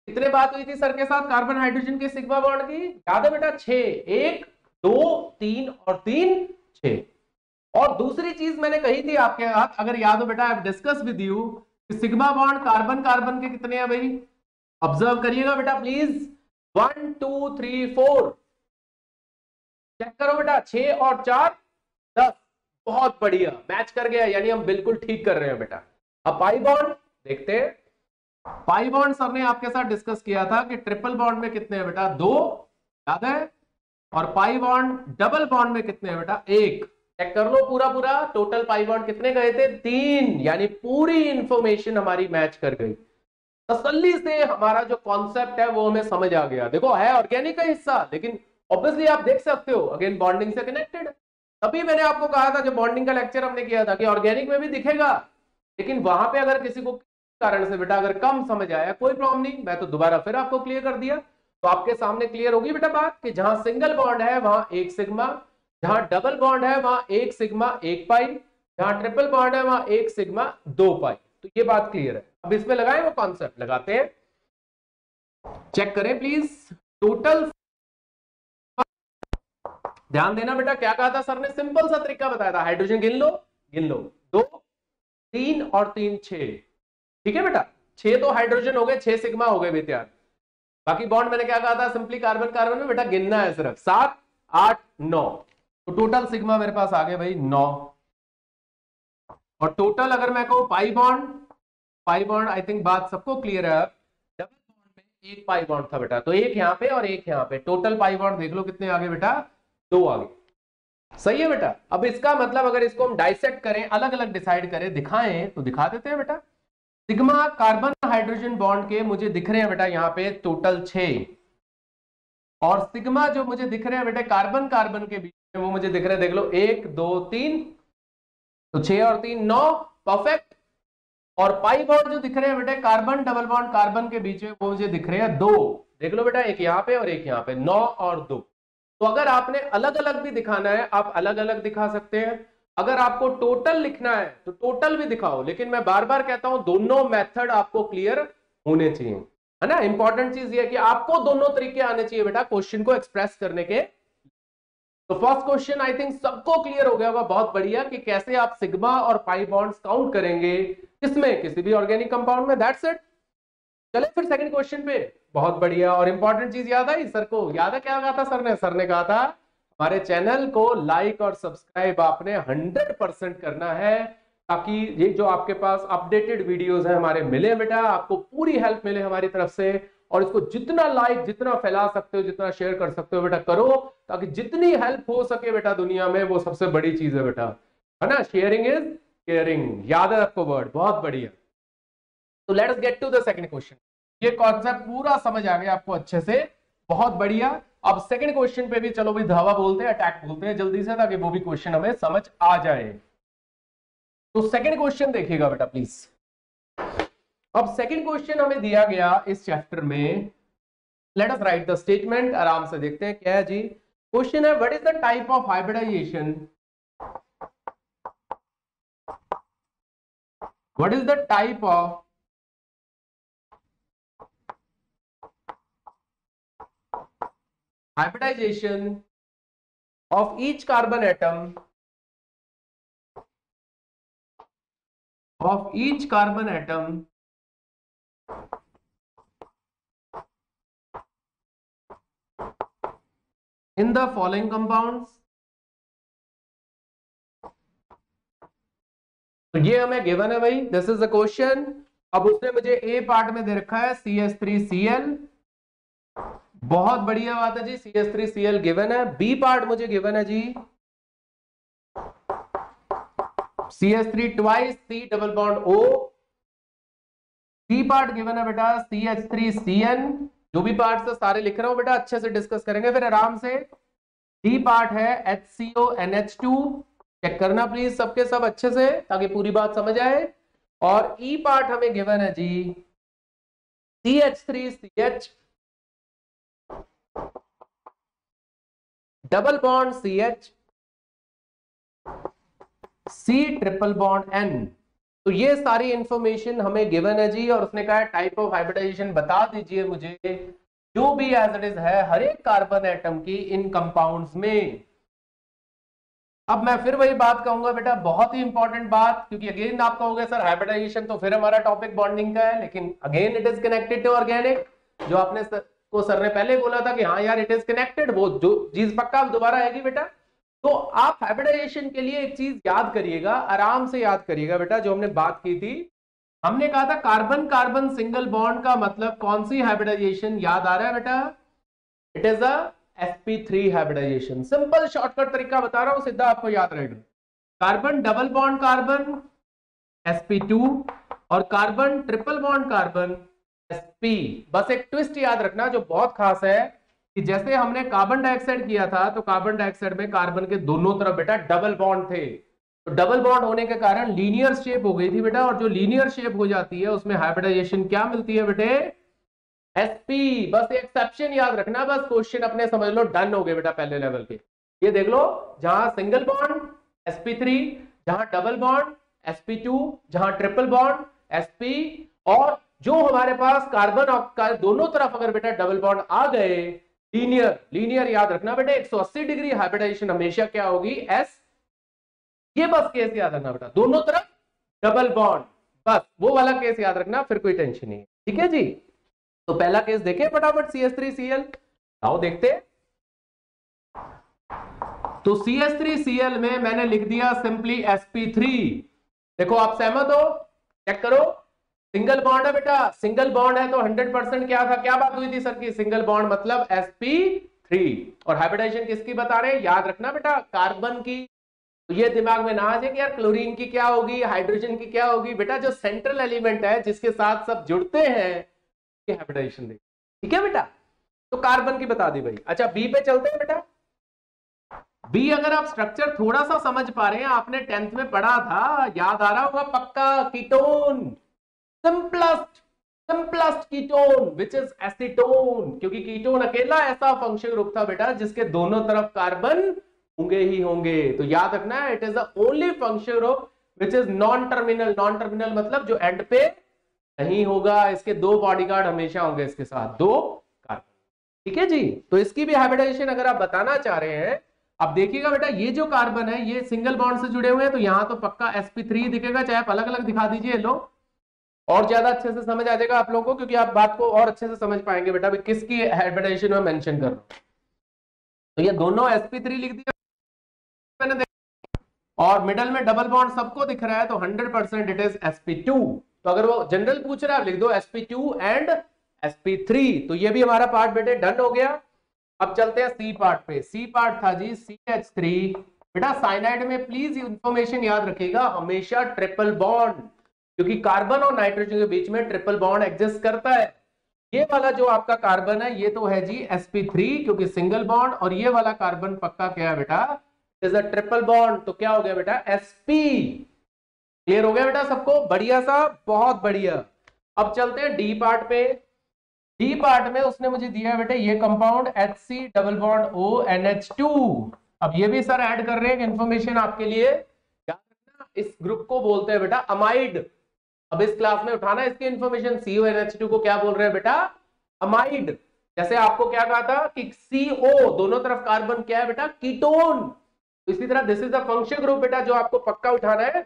Speaker 1: कितने बात हुई थी सर के साथ कार्बन हाइड्रोजन के सिग्मा बॉन्ड की, याद है बेटा, 6, 1 2 3 और 3 6। और दूसरी चीज मैंने कही थी आपके साथ, अगर याद हो बेटा, I discuss with you, sigma bond carbon carbon के कितने हैं भाई, ऑब्जर्व करिएगा बेटा प्लीज, 1 2 3 4, चेक करो बेटा, 6 और 4 10। बहुत बढ़िया, मैच कर गया, यानी हम बिल्कुल ठीक कर रहे हैं बेटा। अब पाई बॉन्ड देखते हैं। पाई बॉन्ड सर ने आपके साथ डिस्कस किया था कि ट्रिपल बॉन्ड में कितने हैं बेटा, 2, याद है, और पाई बॉन्ड डबल बॉन्ड में कितने हैं बेटा, 1। चेक कर लो पूरा पूरा, टोटल पाई बॉन्ड कितने गए थे, 3, यानी पूरी इंफॉर्मेशन हमारी मैच कर गई। तसल्ली से हमारा जो कॉन्सेप्ट है वो हमें समझ आ गया। देखो है ऑर्गेनिक का हिस्सा, लेकिन ऑब्वियसली आप देख सकते हो अगेन बॉन्डिंग से कनेक्टेड है। तभी मैंने आपको कहा था, जब बॉन्डिंग का लेक्चर हमने किया था, कि ऑर्गेनिक में भी दिखेगा, लेकिन वहां पे अगर किसी को कारण से बेटा अगर कम समझ आया, कोई प्रॉब्लम नहीं, मैं तो दोबारा फिर आपको क्लियर कर दिया, तो आपके सामने क्लियर होगी बेटा बात कि जहां सिंगल बॉन्ड है वहां 1 सिग्मा, जहां डबल बॉन्ड है वहां 1 सिग्मा 1 पाई, जहां ट्रिपल बॉन्ड है वहां 1 सिग्मा 2 पाई। तो ये बात क्लियर है। अब इसमें लगाएं वो कॉन्सेप्ट, लगाते हैं, चेक करें प्लीज। टोटल, ध्यान देना बेटा, क्या कहा था सर ने, सिंपल सा तरीका बताया था, हाइड्रोजन गिन लो, 2 3 और 3 6, ठीक है बेटा, 6 तो हाइड्रोजन हो गए, 6 सिग्मा हो गए बेटे यार। बाकी बॉन्ड मैंने क्या कहा था, सिंपली कार्बन कार्बन में बेटा गिनना है सिर्फ 7 8 9, तो टोटल सिग्मा मेरे पास आ गया भाई 9। और टोटल अगर मैं कहूं पाई बॉन्ड आई थिंक बात सबको क्लियर है। डबल बॉन्ड में एक पाई बॉन्ड था बेटा, तो एक यहां पे और एक यहां पे, टोटल पाई बॉन्ड देख लो कितने आगे बेटा, 2 आगे। सही है बेटा। अब इसका मतलब अगर इसको हम डाइसेक्ट करें, अलग अलग डिसाइड करें, दिखाएं तो दिखा देते हैं बेटा। सिग्मा कार्बन हाइड्रोजन बॉन्ड के मुझे दिख रहे हैं बेटा यहाँ पे टोटल 6, और सिग्मा जो मुझे दिख रहे हैं बेटा कार्बन कार्बन के बीच में वो मुझे दिख रहे हैं, देख लो 1 2 3, तो 6 और 3 9, परफेक्ट। और पाई बॉन्ड जो दिख रहे हैं बेटा कार्बन डबल बॉन्ड कार्बन के बीच में वो मुझे दिख रहे हैं 2, देख लो बेटा, एक यहाँ पे और एक यहाँ पे, 9 और 2। तो अगर आपने अलग अलग भी दिखाना है आप अलग अलग दिखा सकते हैं, अगर आपको टोटल लिखना है तो टोटल भी दिखाओ, लेकिन मैं बार बार कहता हूं दोनों मेथड आपको क्लियर होने चाहिए, है ना। इंपॉर्टेंट चीज ये है कि आपको दोनों तरीके आने चाहिए बेटा क्वेश्चन को एक्सप्रेस करने के। तो फर्स्ट क्वेश्चन आई थिंक सबको क्लियर हो गया होगा, बहुत बढ़िया, कि कैसे आप सिग्मा और पाई बॉन्ड्स काउंट करेंगे, किसमें, किसी भी ऑर्गेनिक कंपाउंड में, दैट्स इट। चले फिर सेकंड क्वेश्चन पे, बहुत बढ़िया। और इंपॉर्टेंट चीज याद आई सर को, याद है क्या कहा था सर ने? सर ने कहा था हमारे चैनल को लाइक और सब्सक्राइब आपने 100% करना है, ताकि ये जो आपके पास अपडेटेड वीडियोस हैं हमारे मिले बेटा, आपको पूरी हेल्प मिले हमारी तरफ से। और इसको जितना लाइक, जितना फैला सकते हो, जितना शेयर कर सकते हो बेटा करो, ताकि जितनी हेल्प हो सके बेटा दुनिया में, वो सबसे बड़ी चीज है बेटा, है ना। शेयरिंग इज केयरिंग, याद है आपको वर्ड, बहुत बढ़िया। तो let's get to the second question. ये कॉन्सेप्ट पूरा समझ आ गया आपको अच्छे से, बहुत बढ़िया। अब सेकंड क्वेश्चन पे भी चलो भी धावा बोलते हैं, अटैक बोलते हैं जल्दी से, ताकि वो भी क्वेश्चन हमें समझ आ जाए। तो सेकंड क्वेश्चन देखिएगा बेटा प्लीज। अब सेकंड क्वेश्चन हमें दिया गया इस चैप्टर में, let us write the statement, आराम से देखते हैं क्या है जी। क्वेश्चन है what is the type of hybridization, what is the type of hybridization of each carbon atom in the following compounds। तो ये हमें गिवन है भाई, दिस इज द क्वेश्चन। अब उसने मुझे ए पार्ट में दे रखा है CH3Cl, बहुत बढ़िया बात है जी, CH3Cl गिवन है। बी पार्ट मुझे गिवन है जी CH3 twice C double bond O। C part given है बेटा CH3Cn। जो भी पार्ट है सारे लिख रहा हूं बेटा, अच्छे से डिस्कस करेंगे फिर आराम से। डी पार्ट है HCONH2, चेक करना प्लीज सबके सब अच्छे से, ताकि पूरी बात समझ आए। और ई पार्ट हमें गिवन है जी CH3CH double bond CH C triple bond N। तो ये सारी इंफॉर्मेशन हमें गिवन है जी, और उसने कहा टाइप ऑफ हाइब्रिडाइजेशन बता दीजिए मुझे जो भी एज इट इज है हर एक कार्बन एटम की इन कंपाउंड्स में। अब मैं फिर वही बात कहूंगा बेटा, बहुत ही इंपॉर्टेंट बात, क्योंकि अगेन आप कहोगे सर हाइब्रिडाइजेशन तो फिर हमारा टॉपिक बॉन्डिंग का है, लेकिन again it is connected to organic. जो आपने सर ने पहले बोला था कि हाँ यार इट इज कनेक्टेड, वो जो चीज पक्का दोबारा आएगी बेटा। तो आप हाइब्रिडाइजेशन के लिए एक चीज याद करिएगा, आराम से याद करिएगा बेटा, जो हमने बात की थी, हमने कहा था कार्बन कार्बन सिंगल बॉन्ड का मतलब कौन सी हाइब्रिडाइजेशन, याद आ रहा है बेटा? It is a sp3 hybridization. Simple shortcut तरीका बता रहा हूं, सीधा आपको याद रहेगा। Carbon double bond carbon sp2 और carbon triple bond carbon sp। बस एक ट्विस्ट याद रखना जो बहुत खास है, कि जैसे हमने कार्बन डाइऑक्साइड किया था, तो कार्बन डाइऑक्साइड में कार्बन के दोनों तरफ बेटा डबल बॉन्ड थे, तो डबल बॉन्ड होने के कारण लीनियर शेप हो गई थी बेटा, और जो लीनियर शेप हो जाती है उसमें हाइब्रिडाइजेशन क्या मिलती है बेटे? sp। बस एक्सेप्शन याद रखना, बस क्वेश्चन अपने समझ लो डन हो गए बेटा पहले लेवल के। ये देख लो, जहां सिंगल बॉन्ड sp3, जहां डबल बॉन्ड sp2, जहां ट्रिपल बॉन्ड sp, और जो हमारे पास कार्बन दोनों तरफ अगर बेटा डबल बॉन्ड आ गए, लीनियर याद रखना बेटा, 180 डिग्री हाइब्रिडाइजेशन हमेशा क्या होगी? s। ये बस केस याद रखना बेटा, दोनों तरफ डबल बॉन्ड, बस वो वाला केस याद रखना, फिर कोई टेंशन नहीं है, ठीक है जी। तो पहला केस देखे फटाफट, CH3Cl, आओ देखते। तो CH3Cl में मैंने लिख दिया सिंपली sp3। देखो आप सहमत हो, चेक करो, सिंगल बॉन्ड है बेटा, सिंगल बॉन्ड है तो 100% क्या था, क्या बात हुई थी सर की, सिंगल बॉन्ड मतलब sp3। और हाइब्रिडाइजेशन किसकी बता रहे हैं, याद रखना बेटा, कार्बन की। तो ये दिमाग में ना आ जाए कि यार क्लोरीन की क्या होगी, हाइड्रोजन की क्या होगी, बेटा जो सेंट्रल एलिमेंट है जिसके साथ सब जुड़ते हैं ये हाइब्रिडाइजेशन देगी, ठीक है बेटा। तो कार्बन की बता दी भाई। अच्छा बी पे चलते हैं बेटा। बी अगर आप स्ट्रक्चर थोड़ा सा समझ पा रहे हैं, आपने 10th में पढ़ा था, याद आ रहा होगा पक्का, ketone, simplest simplest ketone which is acetone, क्योंकि कीटोन अकेला ऐसा फंक्शनल ग्रुप था बेटा जिसके दोनों तरफ कार्बन होंगे ही होंगे। तो याद रखना है, it is the only functional group which is non terminal. Non terminal मतलब जो एंड पे नहीं होगा, इसके दो बॉडीगार्ड हमेशा होंगे इसके साथ, दो कार्बन, ठीक है जी। तो इसकी भी हाइब्रिडाइजेशन अगर आप बताना चाह रहे हैं, अब देखिएगा बेटा, ये जो कार्बन है ये सिंगल बॉन्ड से जुड़े हुए हैं, तो यहां तो पक्का sp3 दिखेगा, चाहे आप अलग अलग दिखा दीजिए लो, और ज्यादा अच्छे से समझ आ जाएगा आप लोगों को, क्योंकि आप बात को और अच्छे से समझ पाएंगे बेटा किसकी हाइब्रिडाइजेशन में मेंशन कर रहा हूं। तो ये दोनों sp3 लिख दिया मैंने, और मिडल में डबल बॉन्ड सबको दिख रहा है, तो 100% इट इज sp2। तो अगर वो जनरल पूछ रहा है, आप लिख दो sp2 एंड sp3। तो ये भी हमारा पार्ट बेटे डन हो गया। अब चलते हैं सी पार्ट पे। सी पार्ट था जी CH3। बेटा साइनाइड में प्लीज इंफॉर्मेशन याद रखिएगा, हमेशा ट्रिपल बॉन्ड, क्योंकि कार्बन और नाइट्रोजन के बीच में ट्रिपल बॉन्ड एग्जिस्ट करता है। ये वाला जो आपका कार्बन है ये तो है जी sp3 क्योंकि सिंगल बॉन्ड, और ये वाला कार्बन पक्का क्या है बेटा, इज अ ट्रिपल बॉन्ड, तो क्या हो गया बेटा sp। क्लियर हो गया बेटा सबको, बढ़िया सा, बहुत बढ़िया। अब चलते हैं डी पार्ट पे। डी पार्ट में उसने मुझे दिया है बेटा ये compound HC double bond ONH2। अब ये भी सर ऐड कर रहे हैं इंफॉर्मेशन आपके लिए, याद रखना इस ग्रुप को बोलते हैं बेटा अमाइड। अब इस क्लास में उठाना इसकी इंफॉर्मेशन, CONH2 को क्या बोल रहे हैं बेटा, अमाइड। जैसे आपको क्या कहा था कि CO दोनों तरफ कार्बन क्या है बेटा, कीटोन। तो इसी तरह this is the function group बेटा जो आपको पक्का उठाना है,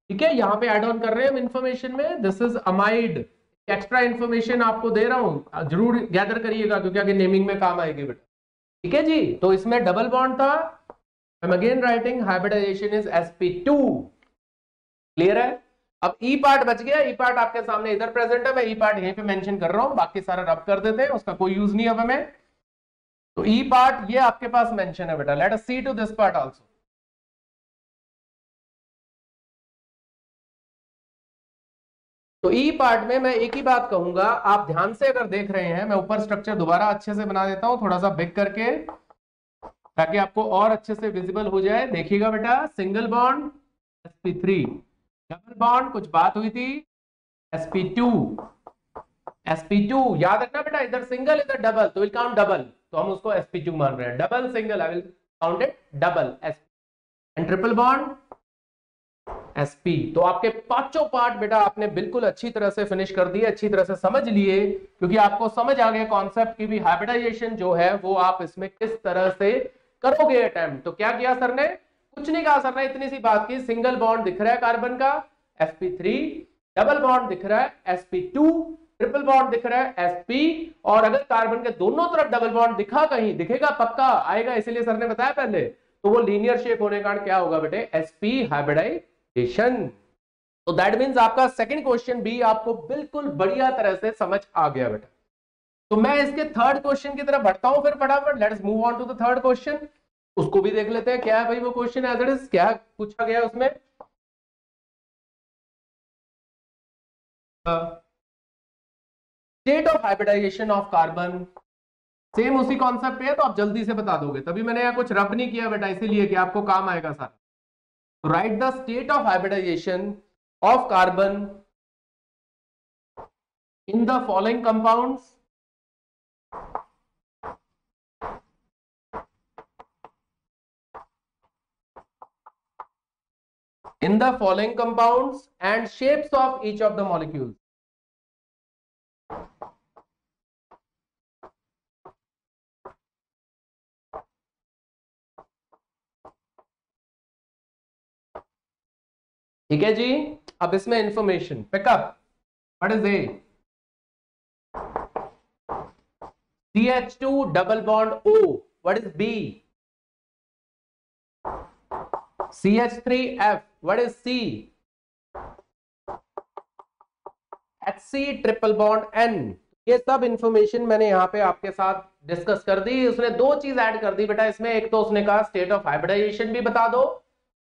Speaker 1: ठीक है। यहां पे ऐड ऑन कर रहे हैं हम इंफॉर्मेशन में, this is amide. Extra information आपको दे रहा हूं, जरूर गैदर करिएगा क्योंकि आगे नेमिंग में काम आएगी बेटा, ठीक है जी। तो इसमें डबल बॉन्ड था, I am again writing hybridization is sp2। Clear है। अब ई पार्ट बच गया, ई पार्ट आपके सामने इधर प्रेजेंट है, मैं ई पार्ट यहीं पे मेंशन कर रहा हूं, बाकी सारा रब कर देते हैं, उसका कोई यूज नहीं अब हमें। तो ई पार्ट ये आपके पास मेंशन है बेटा, let us see to this part also. तो ई पार्ट में मैं एक ही बात कहूंगा, आप ध्यान से अगर देख रहे हैं, मैं ऊपर स्ट्रक्चर दोबारा अच्छे से बना देता हूं थोड़ा सा बिग करके, ताकि आपको और अच्छे से विजिबल हो जाए। देखिएगा बेटा, single bond sp3, double bond कुछ बात हुई थी sp2। sp2 याद रखना बेटा, इधर सिंगल इधर डबल, तो विल काउंट डबल, तो हम उसको sp2 मान रहे हैं। Double single I will count it double and triple bond sp। तो आपके पांचों पार्ट बेटा आपने बिल्कुल अच्छी तरह से फिनिश कर दिए, अच्छी तरह से समझ लिए, क्योंकि आपको समझ आ गया कॉन्सेप्ट की भी हाइब्रिडाइजेशन जो है वो आप इसमें किस तरह से करोगे अटेम्प्ट। तो क्या किया सर ने, कुछ नहीं कहा सर ने, इतनी सी बात की, सिंगल बॉन्ड दिख रहा है कार्बन का sp3, डबल बॉन्ड दिख रहा है sp2, ट्रिपल बॉन्ड दिख रहा है sp, और अगर कार्बन के दोनों तरफ डबल बॉन्ड दिखा, कहीं दिखेगा, पक्का आएगा, इसीलिए सर ने बताया पहले, तो वो लीनियर शेप होने के कारण क्या होगा बेटे, sp हाइब्रिडाइजेशन। तो दैट मींस आपका सेकंड क्वेश्चन भी आपको बिल्कुल बढ़िया तरह से समझ आ गया बेटा। तो मैं इसके थर्ड क्वेश्चन की तरफ बढ़ता हूं फिर फटाफट, let's move on to the third question. उसको भी देख लेते हैं क्या है भाई वो क्वेश्चन, एज इट इज क्या पूछा गया उसमें। State of hybridization of carbon, same उसी कॉन्सेप्ट पे है, तो आप जल्दी से बता दोगे, तभी मैंने यहाँ कुछ रब नहीं किया बेटा, इसीलिए कि आपको काम आएगा सारा। तो write the state of hybridization of carbon in the following compounds. In the following compounds and shapes of each of the molecules. ठीक है जी। अब इसमें information pickup, what is a, CH2 double bond O. What is B? CH3F. What is C? HC triple bond N. ये सब information मैंने यहाँ पे आपके साथ डिस्कस कर दी। उसने दो चीज ऐड कर दी बेटा इसमें। एक तो उसने कहा स्टेट ऑफ हाइब्रिडाइजेशन भी बता दो,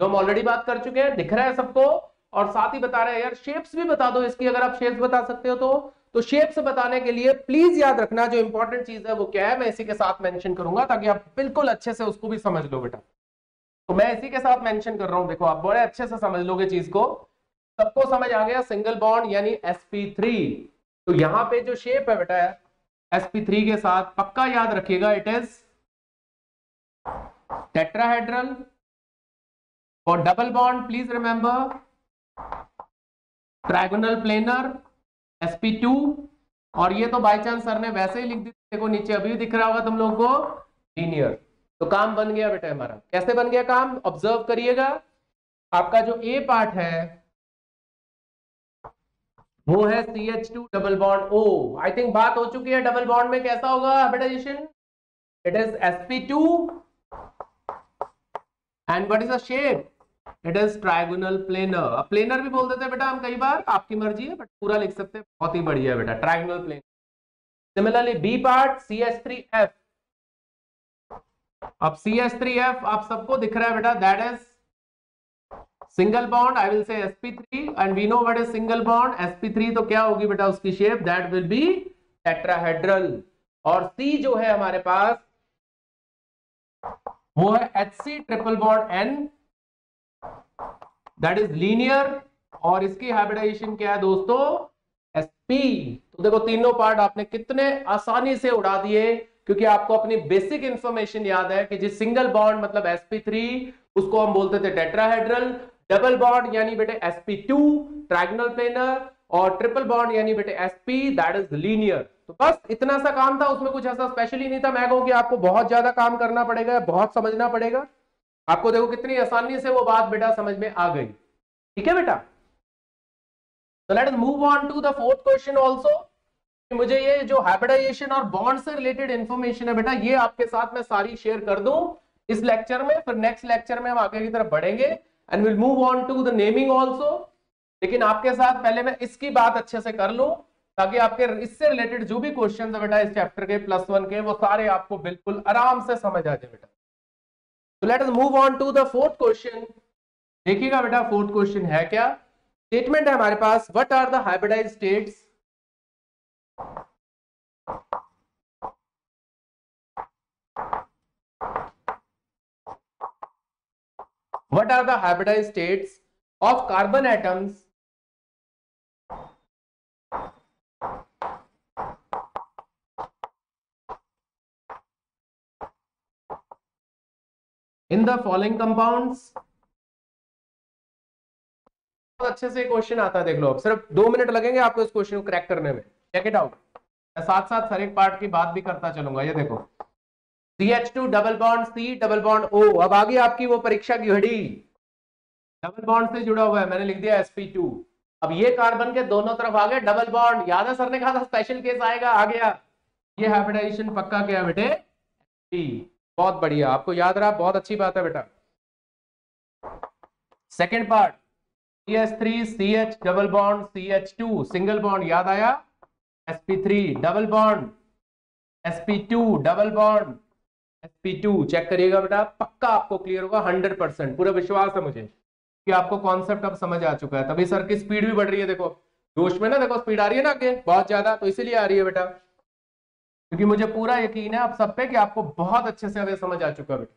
Speaker 1: जो हम ऑलरेडी बात कर चुके हैं, दिख रहा है सबको। और साथ ही बता रहे हैं यार शेप्स भी बता दो इसकी, अगर आप शेप्स बता सकते हो तो शेप्स बताने के लिए प्लीज याद रखना जो इंपॉर्टेंट चीज है वो क्या है, मैं इसी के साथ मेंशन करूंगा ताकि आप बिल्कुल अच्छे से उसको भी समझ लो बेटा। तो मैं इसी के साथ मेंशन कर रहा हूं, देखो आप बड़े अच्छे से समझ लोगे चीज को। सबको समझ आ गया सिंगल बॉन्ड यानी sp3। तो यहां पे जो शेप है बेटा sp3 के साथ पक्का याद रखिएगा, इट इज टेट्राहेड्रल। और double bond please remember trigonal planar sp2। और ये तो बाय चांस सर ने वैसे ही लिख दी, देखो नीचे अभी दिख रहा होगा तुम लोगों को, लीनियर। तो काम बन गया बेटा हमारा। कैसे बन गया काम, ऑब्जर्व करिएगा। आपका जो ए पार्ट है वो है CH2 double bond O। I think बात हो चुकी है डबल बॉन्ड में कैसा होगा hybridization. It is sp2 and what is the shape, it is trigonal planar. अब प्लेनर भी बोल देते हैं बेटा हम कई बार, आपकी मर्जी है बट पूरा लिख सकते हैं, बहुत ही बढ़िया बेटा trigonal planar. Similarly B part CH3F। अब CH3F आप सबको दिख रहा है बेटा, that is single bond. I will say sp3 and we know what is single bond sp3। तो क्या होगी बेटा उसकी shape, that will be tetrahedral. और C जो है हमारे पास वो है HC triple bond N, that is linear. और इसकी हाइब्रिडाइजेशन क्या है दोस्तों, sp। तो देखो तीनों पार्ट आपने कितने आसानी से उड़ा दिए, क्योंकि आपको अपनी बेसिक इंफॉर्मेशन याद है कि जिस सिंगल बॉन्ड मतलब sp3 उसको हम बोलते थे टेट्राहेड्रल, डबल बॉन्ड यानी बेटे sp2 ट्रायगोनल प्लेनर, और ट्रिपल बॉन्ड यानी बेटे sp दैट इज लीनियर। तो बस इतना सा काम था, उसमें कुछ ऐसा स्पेशल ही नहीं था। मैं कहूं कि आपको बहुत ज्यादा काम करना पड़ेगा, बहुत समझना पड़ेगा आपको। देखो कितनी आसानी से वो बात बेटा समझ में आ गई। ठीक है बेटा, तो let us move on to the fourth question also. मुझे ये जो हाइब्रिडाइजेशन और बॉन्ड से रिलेटेड इंफॉर्मेशन है बेटा, ये आपके साथ मैं सारी शेयर कर दूं इस लेक्चर में। फिर नेक्स्ट लेक्चर में हम आगे की तरफ बढ़ेंगे and will move on to the naming also. लेकिन आपके साथ पहले मैं इसकी बात अच्छे से कर लूं ताकि आपके इससे रिलेटेड जो भी क्वेश्चन है बेटा इस चैप्टर के +1 के, वो सारे आपको बिल्कुल आराम से समझ आ जाए बेटा। तो let us move on to the fourth question. देखिएगा बेटा फोर्थ क्वेश्चन है क्या, स्टेटमेंट है हमारे पास, what are the hybridised states what are the hybridized states of carbon atoms in the following compounds। बहुत अच्छे से क्वेश्चन आता है, देख लो। अब सिर्फ 2 मिनट लगेंगे आपको इस क्वेश्चन को क्रैक करने में, चेक इट आउट। मैं साथ साथ हर एक पार्ट की बात भी करता चलूंगा। ये देखो CH2 double bond C double bond O। अब आ गई आपकी वो परीक्षा की घड़ी, डबल बॉन्ड से जुड़ा हुआ है, मैंने लिख दिया sp2। अब ये कार्बन के दोनों तरफ आ गए डबल बॉन्ड। याद है सर ने कहा था स्पेशल केस आएगा, आ गया। ये हाइब्रिडाइजेशन पक्का क्या बेटे, P। बहुत बढ़िया, आपको याद रहा, बहुत अच्छी बात है बेटा। Second part CH3 CH double bond CH2 single bond, याद आया, sp3 double bond sp2 double bond sp2। Check करिएगा बेटा, पक्का आपको क्लियर होगा 100%, पूरा विश्वास है मुझे कि आपको कॉन्सेप्ट अब समझ आ चुका है। तभी सर की स्पीड भी बढ़ रही है, देखो जोश में ना, देखो स्पीड आ रही है ना आगे बहुत ज्यादा, तो इसीलिए आ रही है बेटा, क्योंकि मुझे पूरा यकीन है आप सब पे कि आपको बहुत अच्छे से अभी समझ आ चुका है बेटा।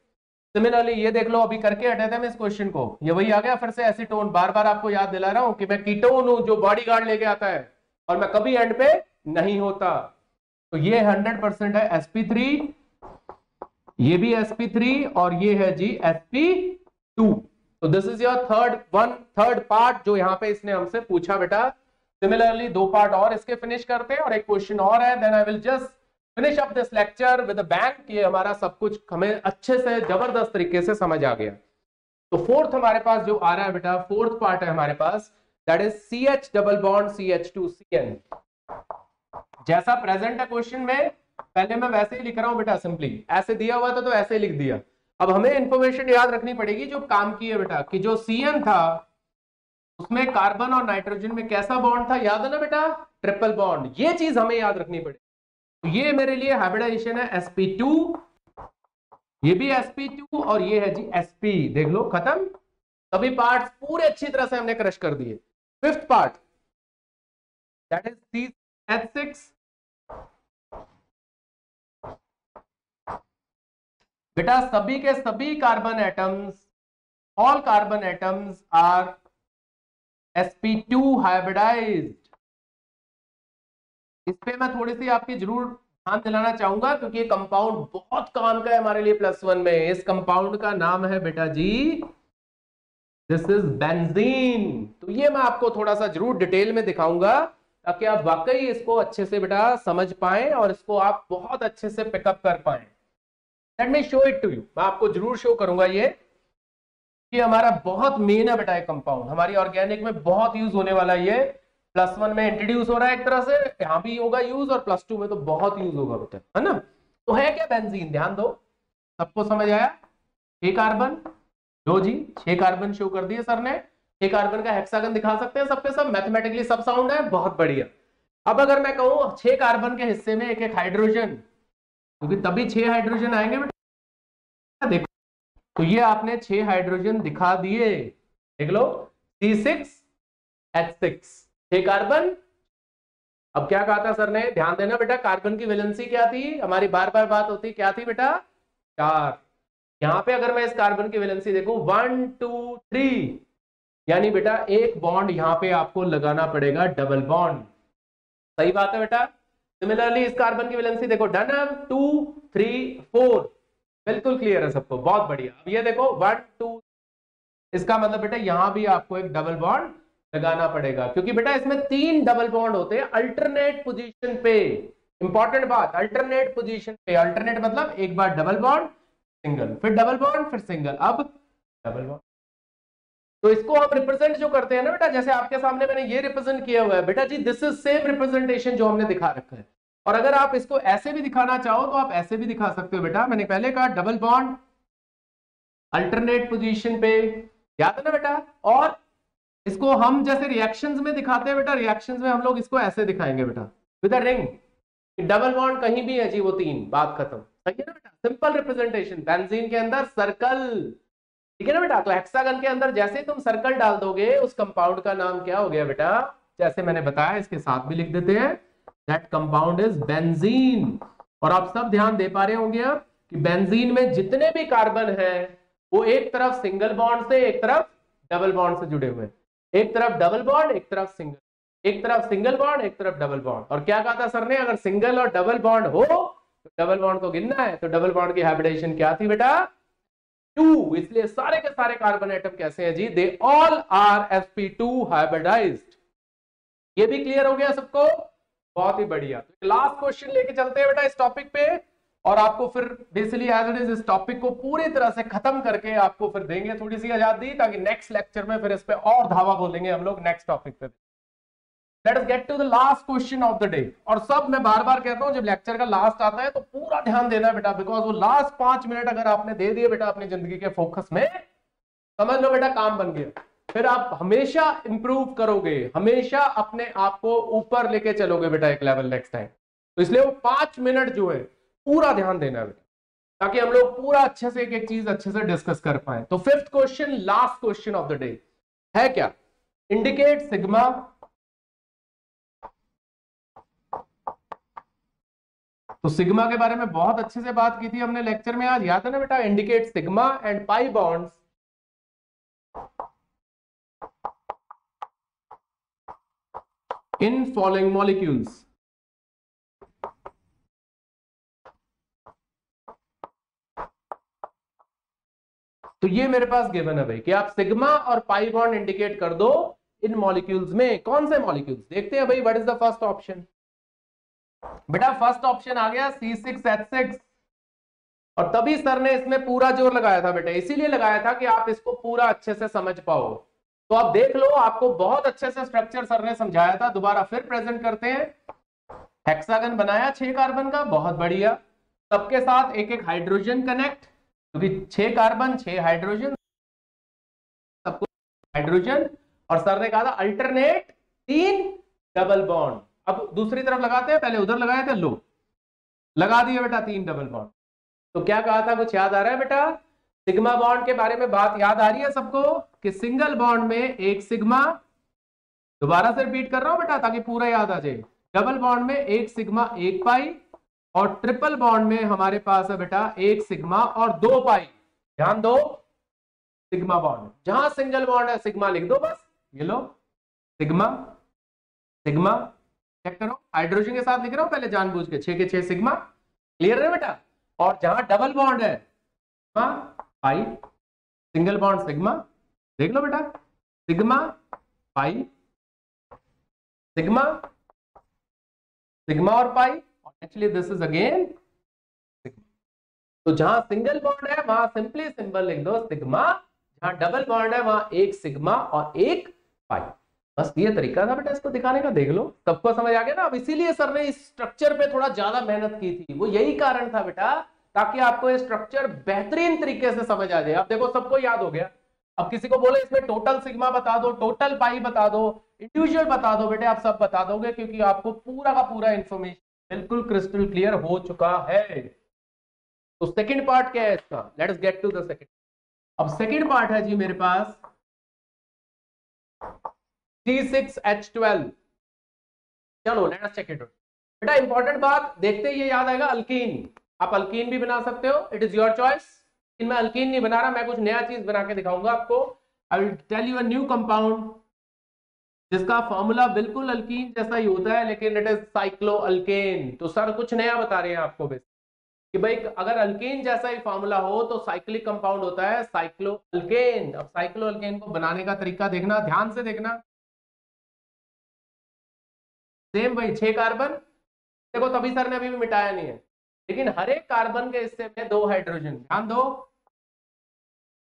Speaker 1: सिमिलरली ये देख लो, अभी करके हटे थे मैं इस क्वेश्चन को, ये वही आ गया फिर से एसीटोन। बार बार आपको याद दिला रहा हूं कि मैं कीटोन हूं जो बॉडी गार्ड लेके आता है, और मैं कभी एंड पे नहीं होता। तो ये 100% है sp3, ये भी sp3, और ये है जी sp2। तो this is your third part जो यहाँ पे इसने हमसे पूछा बेटा। सिमिलरली 2 पार्ट और इसके फिनिश करते हैं और एक क्वेश्चन और है, then I will just finish up this lecture with a bang. ये हमारा सब कुछ हमें अच्छे से जबरदस्त तरीके से समझ आ गया। तो फोर्थ हमारे पास जो आ रहा है बेटा, फोर्थ पार्ट है हमारे पास, that is CH double bond CH2CN। जैसा प्रेजेंट है क्वेश्चन में पहले मैं वैसे ही लिख रहा हूं बेटा, सिंपली ऐसे दिया हुआ था तो ऐसे ही लिख दिया। अब हमें इंफॉर्मेशन याद रखनी पड़ेगी जो काम की है बेटा, कि जो CN था उसमें कार्बन और नाइट्रोजन में कैसा बॉन्ड था, याद है ना बेटा, ट्रिपल बॉन्ड। ये चीज हमें याद रखनी पड़ेगी। तो ये मेरे लिए हाइब्रिडाइजेशन है sp2, ये भी sp2 और ये है जी sp। देख लो, खत्म। सभी पार्ट्स पूरे अच्छी तरह से हमने क्रश कर दिए। Fifth part that is CH6। बेटा सभी के सभी carbon atoms, all carbon atoms are sp2 hybridized. इस पे मैं थोड़ी सी आपकी जरूर ध्यान दिलाना चाहूंगा क्योंकि ये कंपाउंड बहुत काम का है हमारे लिए +1 में। इस कंपाउंड का नाम है बेटा जी, दिस इज बेंजीन। तो ये मैं आपको थोड़ा सा जरूर डिटेल में दिखाऊंगा ताकि आप वाकई इसको अच्छे से बेटा समझ पाएं और इसको आप बहुत अच्छे से पिकअप कर पाएं। Let me show it to you, मैं आपको जरूर शो करूंगा ये हमारा बहुत मेन है बेटा। ये कंपाउंड हमारी ऑर्गेनिक में बहुत यूज होने वाला है। ये +1 में इंट्रोड्यूस हो रहा है एक तरह से, यहां भी होगा यूज और +2 में तो बहुत यूज होगा बेटा, है ना। तो है क्या बेंजीन, ध्यान दो, सबको समझ आया। 6 कार्बन, लो जी 6 कार्बन शो कर दिए सर ने। 6 कार्बन का हेक्सागन दिखा सकते हैं सबके सब, मैथमेटिकली सब साउंड है, बहुत बढ़िया। अब अगर मैं कहूं 6 कार्बन के हिस्से में एक एक हाइड्रोजन, क्योंकि तभी 6 हाइड्रोजन आएंगे बेटा। देखो तो ये आपने 6 हाइड्रोजन दिखा दिए, देख लो C6H6, 6 कार्बन। अब क्या कहा था सर ने, ध्यान देना बेटा, कार्बन की वैलेंसी क्या थी, हमारी बार बार बात होती क्या थी बेटा, 4। यहां पे अगर मैं इस कार्बन की वैलेंसी देखूं 1 2 3, यानी बेटा एक बॉन्ड यहां पे आपको लगाना पड़ेगा, डबल बॉन्ड। सही बात है बेटा। सिमिलरली इस कार्बन की वैलेंसी देखो, डन 2 3 4, बिल्कुल क्लियर है सबको, बहुत बढ़िया। अब ये देखो 1 2, इसका मतलब बेटा यहां भी आपको एक डबल बॉन्ड लगाना पड़ेगा, क्योंकि बेटा इसमें 3 डबल बॉन्ड होते हैं अल्टरनेट पोजीशन पे। इंपॉर्टेंट बात, अल्टरनेट पोजीशन पे। अल्टरनेट मतलब एक बार डबल बॉन्ड, सिंगल, फिर डबल बॉन्ड, फिर सिंगल, अब डबल बॉन्ड। तो इसको हम रिप्रेजेंट जो करते हैं ना बेटा, जैसे आपके सामने मैंने ये रिप्रेजेंट किया हुआ है बेटा जी, दिस इज सेम रिप्रेजेंटेशन जो हमने दिखा रखा है। और अगर आप इसको ऐसे भी दिखाना चाहो तो आप ऐसे भी दिखा सकते हो बेटा। मैंने पहले कहा डबल बॉन्ड अल्टरनेट पोजीशन पे, याद है ना बेटा। और इसको हम जैसे रिएक्शंस में दिखाते हैं बेटा, रिएक्शंस में हम लोग इसको ऐसे दिखाएंगे बेटा, with a ring. Double bond कहीं भी है जी, वो 3, बात खत्म। सही है ना बेटा, सिंपल रिप्रेजेंटेशन। बेंजीन के अंदर सर्कल, ठीक है ना बेटा। तो हेक्सागन के अंदर जैसे तुम सर्कल डाल दोगे, उस कंपाउंड का नाम क्या हो गया बेटा, जैसे मैंने बताया, इसके साथ भी लिख देते हैं, दैट कंपाउंड इज बेंजीन। और आप सब ध्यान दे पा रहे होंगे अब कि बेंजीन में जितने भी कार्बन हैं वो एक तरफ सिंगल बॉन्ड से, एक तरफ डबल बॉन्ड से जुड़े हुए हैं। एक तरफ डबल बॉन्ड, एक तरफ सिंगल, एक तरफ सिंगल बॉन्ड, एक तरफ डबल बॉन्ड। और क्या कहा था सर ने, अगर सिंगल और डबल बॉन्ड हो तो डबल बॉन्ड को गिनना है। तो डबल बॉन्ड की हाइब्रिडाइजेशन क्या थी बेटा, 2। इसलिए सारे के सारे कार्बन एटम कैसे हैं जी, they all are sp2 hybridised. ये भी क्लियर हो गया सबको, बहुत ही बढ़िया। लास्ट क्वेश्चन लेके चलते हैं बेटा इस टॉपिक पे, और आपको फिर बेसिकली एज इट इज इस टॉपिक को पूरी तरह से खत्म करके आपको फिर देंगे थोड़ी सी आजादी, ताकि नेक्स्ट लेक्चर में फिर इस पे और धावा बोलेंगे हम लोग नेक्स्ट टॉपिक पे। Let us get to the last question of the day. और सब मैं बार बार कहता हूं, जब लेक्चर का लास्ट आता है तो पूरा ध्यान देना है बेटा, बिकॉज वो लास्ट 5 मिनट अगर आपने दे दिए बेटा अपनी जिंदगी के फोकस में, समझ लो बेटा काम बन गया। फिर आप हमेशा इंप्रूव करोगे, हमेशा अपने आप को ऊपर लेके चलोगे बेटा एक लेवल नेक्स्ट टाइम। तो इसलिए वो 5 मिनट जो है पूरा ध्यान देना है बेटा, ताकि हम लोग पूरा अच्छे से एक एक चीज अच्छे से डिस्कस कर पाए। तो 5th question, last question of the day है क्या, इंडिकेट सिग्मा तो सिग्मा के बारे में बहुत अच्छे से बात की थी हमने लेक्चर में, आज याद है ना बेटा। Indicate sigma and pi bonds in following molecules. तो ये मेरे पास गिवन है भाई कि आप सिग्मा और पाई बॉन्ड इंडिकेट कर दो इन मॉलिक्यूल्स में। कौन से मॉलिक्यूल्स, देखते हैं भाई। What is the first option बेटा, फर्स्ट ऑप्शन आ गया C6H6। और तभी सर ने इसमें पूरा जोर लगाया था बेटा, इसीलिए लगाया था कि आप इसको पूरा अच्छे से समझ पाओ। तो आप देख लो, आपको बहुत अच्छे से स्ट्रक्चर सर ने समझाया था, दोबारा फिर प्रेजेंट करते हैं। हेक्सागन बनाया 6 कार्बन का, बहुत बढ़िया। सबके साथ एक एक हाइड्रोजन कनेक्ट, क्योंकि 6 कार्बन 6 हाइड्रोजन, सबको हाइड्रोजन। और सर ने कहा था अल्टरनेट 3 डबल बॉन्ड। अब दूसरी तरफ लगाते हैं, पहले उधर लगाए थे, लो लगा दिए बेटा 3 डबल बॉन्ड। तो क्या कहा था, कुछ याद आ रहा है बेटा? सिग्मा बॉन्ड के बारे में बात याद आ रही है सबको कि सिंगल बॉन्ड में एक सिग्मा, दोबारा से रिपीट कर रहा हूं बेटा ताकि पूरा याद आ जाए। डबल बॉन्ड में एक सिग्मा 1 पाई, और ट्रिपल बॉन्ड में हमारे पास है बेटा एक सिग्मा और 2 पाई। ध्यान दो, सिग्मा बॉन्ड, जहां सिंगल बॉन्ड है सिग्मा लिख दो बस, ये लो सिग्मा सिग्मा। चेक करो, हाइड्रोजन के साथ लिख रहा हूं पहले जानबूझ के, 6 के 6 सिग्मा, क्लियर है बेटा? और जहां डबल बॉन्ड है sigma pi, single bond sigma, देख लो बेटा, सिग्मा पाई, सिग्मा सिग्मा और pi, actually this is again sigma. तो जहां सिंगल बॉन्ड है वहां सिंपली सिंबल लिख दो सिग्मा, जहां डबल बॉन्ड है वहां एक सिग्मा और एक पाई। बस ये तरीका था बेटा इसको दिखाने का, देख लो सबको समझ आ गया ना। अब इसीलिए सर ने इस स्ट्रक्चर पे थोड़ा ज्यादा मेहनत की थी, वो यही कारण था बेटा, ताकि आपको ये स्ट्रक्चर बेहतरीन तरीके से समझ आ जाए। अब देखो सबको याद हो गया। अब किसी को बोले इसमें टोटल सिग्मा बता दो, टोटल पाई बता दो, इंडिविजुअल बता दो, बेटे आप सब बता दोगे, क्योंकि आपको पूरा का पूरा इंफॉर्मेशन बिल्कुल क्रिस्टल क्लियर हो चुका है। तो सेकंड पार्ट क्या है इसका, let's get to the second. अब सेकंड पार्ट है जी मेरे पास C6H12। चलो लेट्स चेक इट आउट। बेटा इंपॉर्टेंट बात देखते ही ये याद आएगा, अल्कीन। आप अल्कीन भी बना सकते हो, इट इज योर चॉइस। मैं अल्कीन नहीं बना रहा, मैं कुछ नया चीज बना के दिखाऊंगा आपको। I will tell you a new compound जिसका फॉर्मूला बिल्कुल अल्कीन जैसा ही होता है, लेकिन इट इज साइक्लो अल्केन। तो सर कुछ नया बता रहे हैं आपको बेसिक कि भाई अगर अल्कीन जैसा ही फॉर्मूला हो तो साइक्लिक कंपाउंड होता है साइक्लो अल्केन। अब साइक्लो अल्केन को बनाने का तरीका देखना, ध्यान से देखना। सेम भाई 6 कार्बन, देखो तभी सर ने अभी भी मिटाया नहीं है, लेकिन हर एक कार्बन के हिस्से में 2 हाइड्रोजन। ध्यान दो,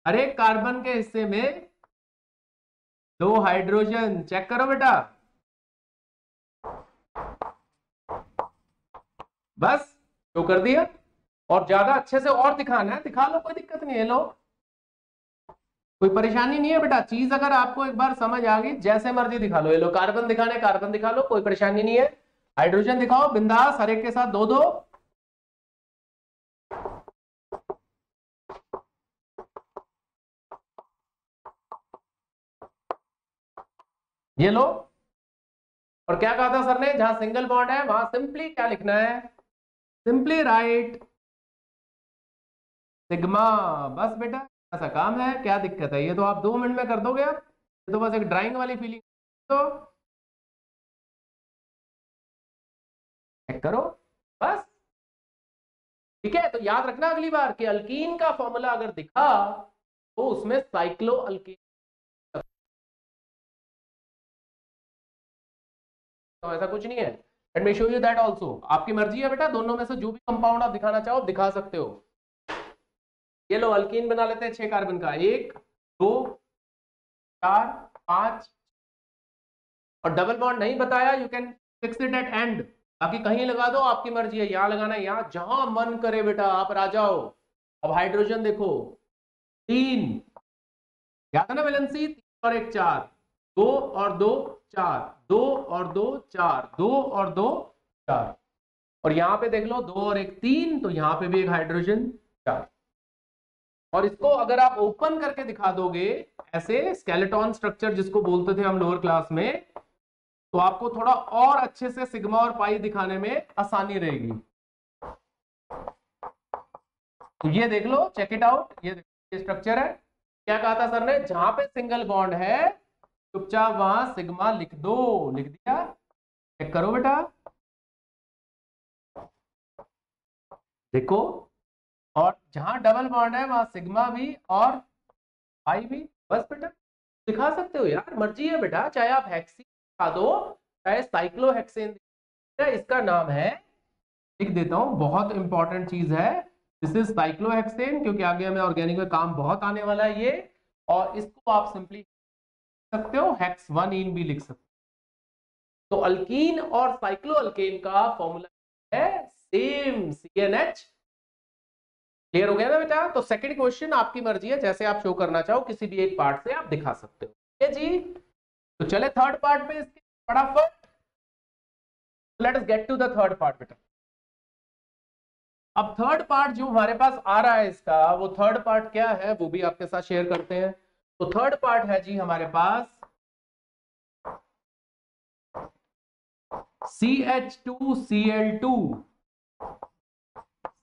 Speaker 1: हर एक कार्बन के हिस्से में 2 हाइड्रोजन। चेक करो बेटा, बस तो कर दिया। और ज्यादा अच्छे से और दिखाना है दिखा लो, कोई दिक्कत नहीं है, लो कोई परेशानी नहीं है बेटा। चीज अगर आपको एक बार समझ आ गई जैसे मर्जी दिखा लो। ये लो कार्बन दिखाने कार्बन दिखा लो, कोई परेशानी नहीं है। हाइड्रोजन दिखाओ बिंदास, हर एक के साथ 2 2। ये लो। और क्या कहा था सर ने, जहां सिंगल बॉन्ड है वहां सिंपली क्या लिखना है, सिंपली राइट सिग्मा। बस बेटा ऐसा काम है, क्या दिक्कत है, ये तो आप 2 मिनट में कर दोगे। आप ये तो बस एक ड्राइंग वाली फीलिंग। तो चेक करो बस, ठीक है। तो याद रखना अगली बार कि अल्कीन का फॉर्मूला अगर दिखा तो उसमें साइक्लो अल्कीन, तो ऐसा कुछ नहीं है। Late me show you that also. आपकी मर्जी है बेटा, दोनों में से जो भी कंपाउंड आप दिखाना चाहो दिखा सकते हो। ये लो अल्कीन बना लेते हैं 6 कार्बन का, 1 2 4 5। और डबल बॉन्ड नहीं बताया, you can fix it at and, बाकी कहीं लगा दो, आपकी मर्जी है, यहां लगाना है यहां, जहां मन करे बेटा आप आ जाओ। अब हाइड्रोजन देखो 3, याद है ना वैलेंसी, 3 और 1 4, 2 और 2 4, 2 और 2 4, 2 और 2 4। और यहां पे देख लो 2 और 1 3, तो यहां पे भी एक हाइड्रोजन 4। और इसको अगर आप ओपन करके दिखा दोगे ऐसे स्केलेटन स्ट्रक्चर जिसको बोलते थे हम लोअर क्लास में, तो आपको थोड़ा और अच्छे से सिग्मा और पाई दिखाने में आसानी रहेगी। तो ये देख लो, चेक इट आउट, ये देखो ये स्ट्रक्चर है। क्या कहा था सर ने, जहां पे सिंगल बॉन्ड है चुपचाप वहां सिग्मा लिख दो, लिख दिया। चेक करो बेटा, देखो। और जहां डबल बॉन्ड है वहां सिग्मा भी और पाई भी। बस बेटा दिखा सकते हो यार, मर्जी है बेटा, चाहे आप हेक्सी दिखा दो चाहे साइक्लोहेक्सेन। इसका नाम है, लिख देता हूं, बहुत इंपॉर्टेंट चीज है, दिस इज साइक्लोहेक्सेन, क्योंकि आगे हमें ऑर्गेनिक में काम बहुत आने वाला है ये। और इसको आप सिंपली सकते हो हेक्स 1 इन भी लिख सकते हो। तो अल्कीन और साइक्लो अल्केन का फॉर्मूला है सेम, CnH। क्लियर हो गया ना बेटा? तो सेकंड क्वेश्चन आपकी मर्जी है, जैसे आप शो करना चाहो किसी भी एक पार्ट से आप दिखा सकते हो। ठीक है जी, तो चले थर्ड पार्ट पे इसके फटाफट। Let us get to the third part बेटा। अब थर्ड पार्ट जो हमारे पास आ रहा है इसका, वो थर्ड पार्ट क्या है वो भी आपके साथ शेयर करते हैं। तो थर्ड पार्ट है जी हमारे पास CH2Cl2,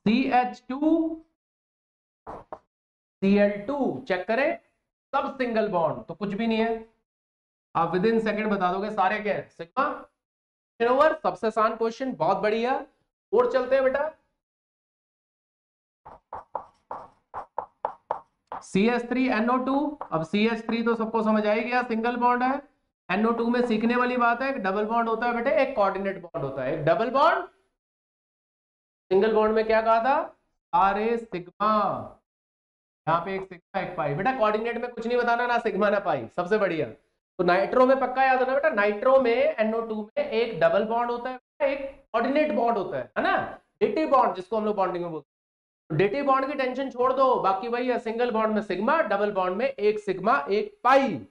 Speaker 1: CH2Cl2 चेक करें, सब सिंगल बॉन्ड, तो कुछ भी नहीं है। आप विद इन सेकेंड बता दोगे सारे क्या है, सिग्मा ओवर। सबसे आसान क्वेश्चन, बहुत बढ़िया। और चलते हैं बेटा, CH3NO2। अब CH3 तो सबको समझ आ ही गया, सिंगल बॉन्ड है। NO2 में सीखने वाली बात है, एक डबल बॉन्ड होता है बेटे, एक कोऑर्डिनेट बॉन्ड होता है। एक डबल बॉन्ड, सिंगल बॉन्ड में क्या कहा था, सारे सिग्मा। यहाँ पे एक सिग्मा एक पाई। बेटा कोऑर्डिनेट में कुछ नहीं बताना, ना सिग्मा ना पाई, सबसे बढ़िया। तो नाइट्रो में पक्का याद होना बेटा, नाइट्रो में NO2 में एक डबल बॉन्ड होता है, एक कोऑर्डिनेट बॉन्ड होता है ना, डेटिव बॉन्ड जिसको हम लोग बॉन्डिंग में बोलते हैं। डेटिव बॉन्ड की टेंशन छोड़ दो, बाकी वही है, सिंगल बॉन्ड में सिग्मा, डबल बॉन्ड में एक सिग्मा एक पाई।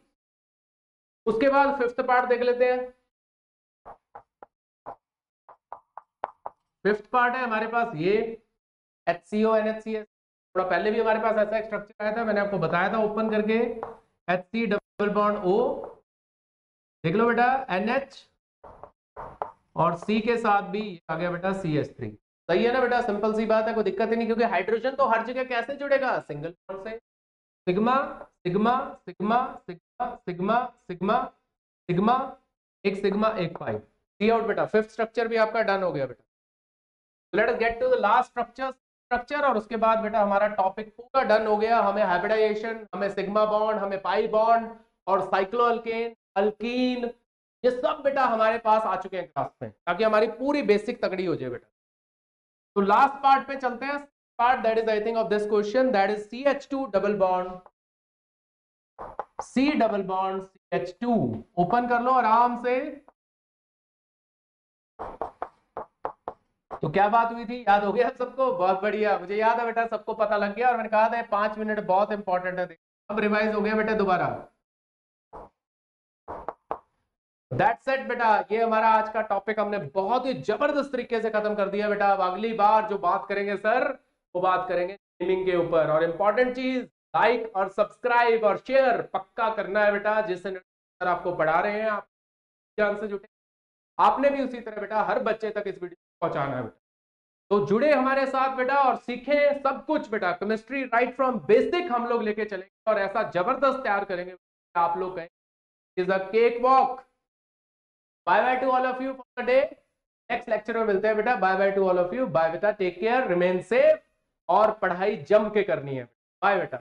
Speaker 1: उसके बाद फिफ्थ पार्ट देख लेते हैं। फिफ्थ पार्ट है हमारे पास ये HCO NHCS। थोड़ा पहले भी हमारे पास ऐसा एक स्ट्रक्चर आया था, मैंने आपको बताया था ओपन करके, HC डबल बॉन्ड O, देख लो बेटा NH, और C के साथ भी आ गया बेटा CH3। सही है ना बेटा, सिंपल सी बात है, कोई दिक्कत ही नहीं, क्योंकि हाइड्रोजन तो हर जगह कैसे जुड़ेगा, सिंगल बॉन्ड से। Sigma sigma sigma sigma sigma sigma sigma, एक सिग्मा एक पाई। सी आउट बेटा, फिफ्थ स्ट्रक्चर भी आपका डन हो गया बेटा। Let us get to the last structure, और उसके बाद बेटा हमारा टॉपिक पूरा डन हो गया। हमें हाइब्रिडाइजेशन, हमें सिग्मा बॉन्ड, हमें पाई बॉन्ड और साइक्लो अल्केन, अल्कीन, ये सब बेटा हमारे पास आ चुके हैं क्लास में, ताकि हमारी पूरी बेसिक तगड़ी हो जाए बेटा। तो लास्ट पार्ट पे चलते हैं, part that is I think of this question, that is CH2 double bond, C double bond CH2। Open कर लो आराम से। तो क्या बात हुई थी, याद हो गया सबको? बहुत बढ़िया, मुझे याद है बेटा, सबको पता लग गया, और मैंने कहा था 5 मिनट बहुत इंपॉर्टेंट है। अब रिवाइज हो गया बेटा दोबारा। दैट्स इट बेटा, ये हमारा आज का टॉपिक हमने बहुत ही जबरदस्त तरीके से खत्म कर दिया बेटा। अब अगली बार जो बात करेंगे सर, वो बात करेंगे गेमिंग के ऊपर। और इंपॉर्टेंट चीज, लाइक और सब्सक्राइब और शेयर पक्का करना है बेटा, जिससे सर आपको पढ़ा रहे हैं, आप ध्यान से जुटे। आपने भी उसी तरह बेटा हर बच्चे तक इस वीडियो को पहुंचाना है बेटा। तो जुड़े हमारे साथ बेटा और सीखें सब कुछ बेटा, केमिस्ट्री राइट फ्रॉम बेसिक हम लोग लेके चलेंगे, और ऐसा जबरदस्त तैयार करेंगे आप लोग कहेंगे is a cake walk. Bye bye to all of you for the day. Next lecture में मिलते हैं बेटा। Bye bye to all of you, bye बेटा, टेक केयर, रिमेन सेफ, और पढ़ाई जम के करनी है। बाय बेटा।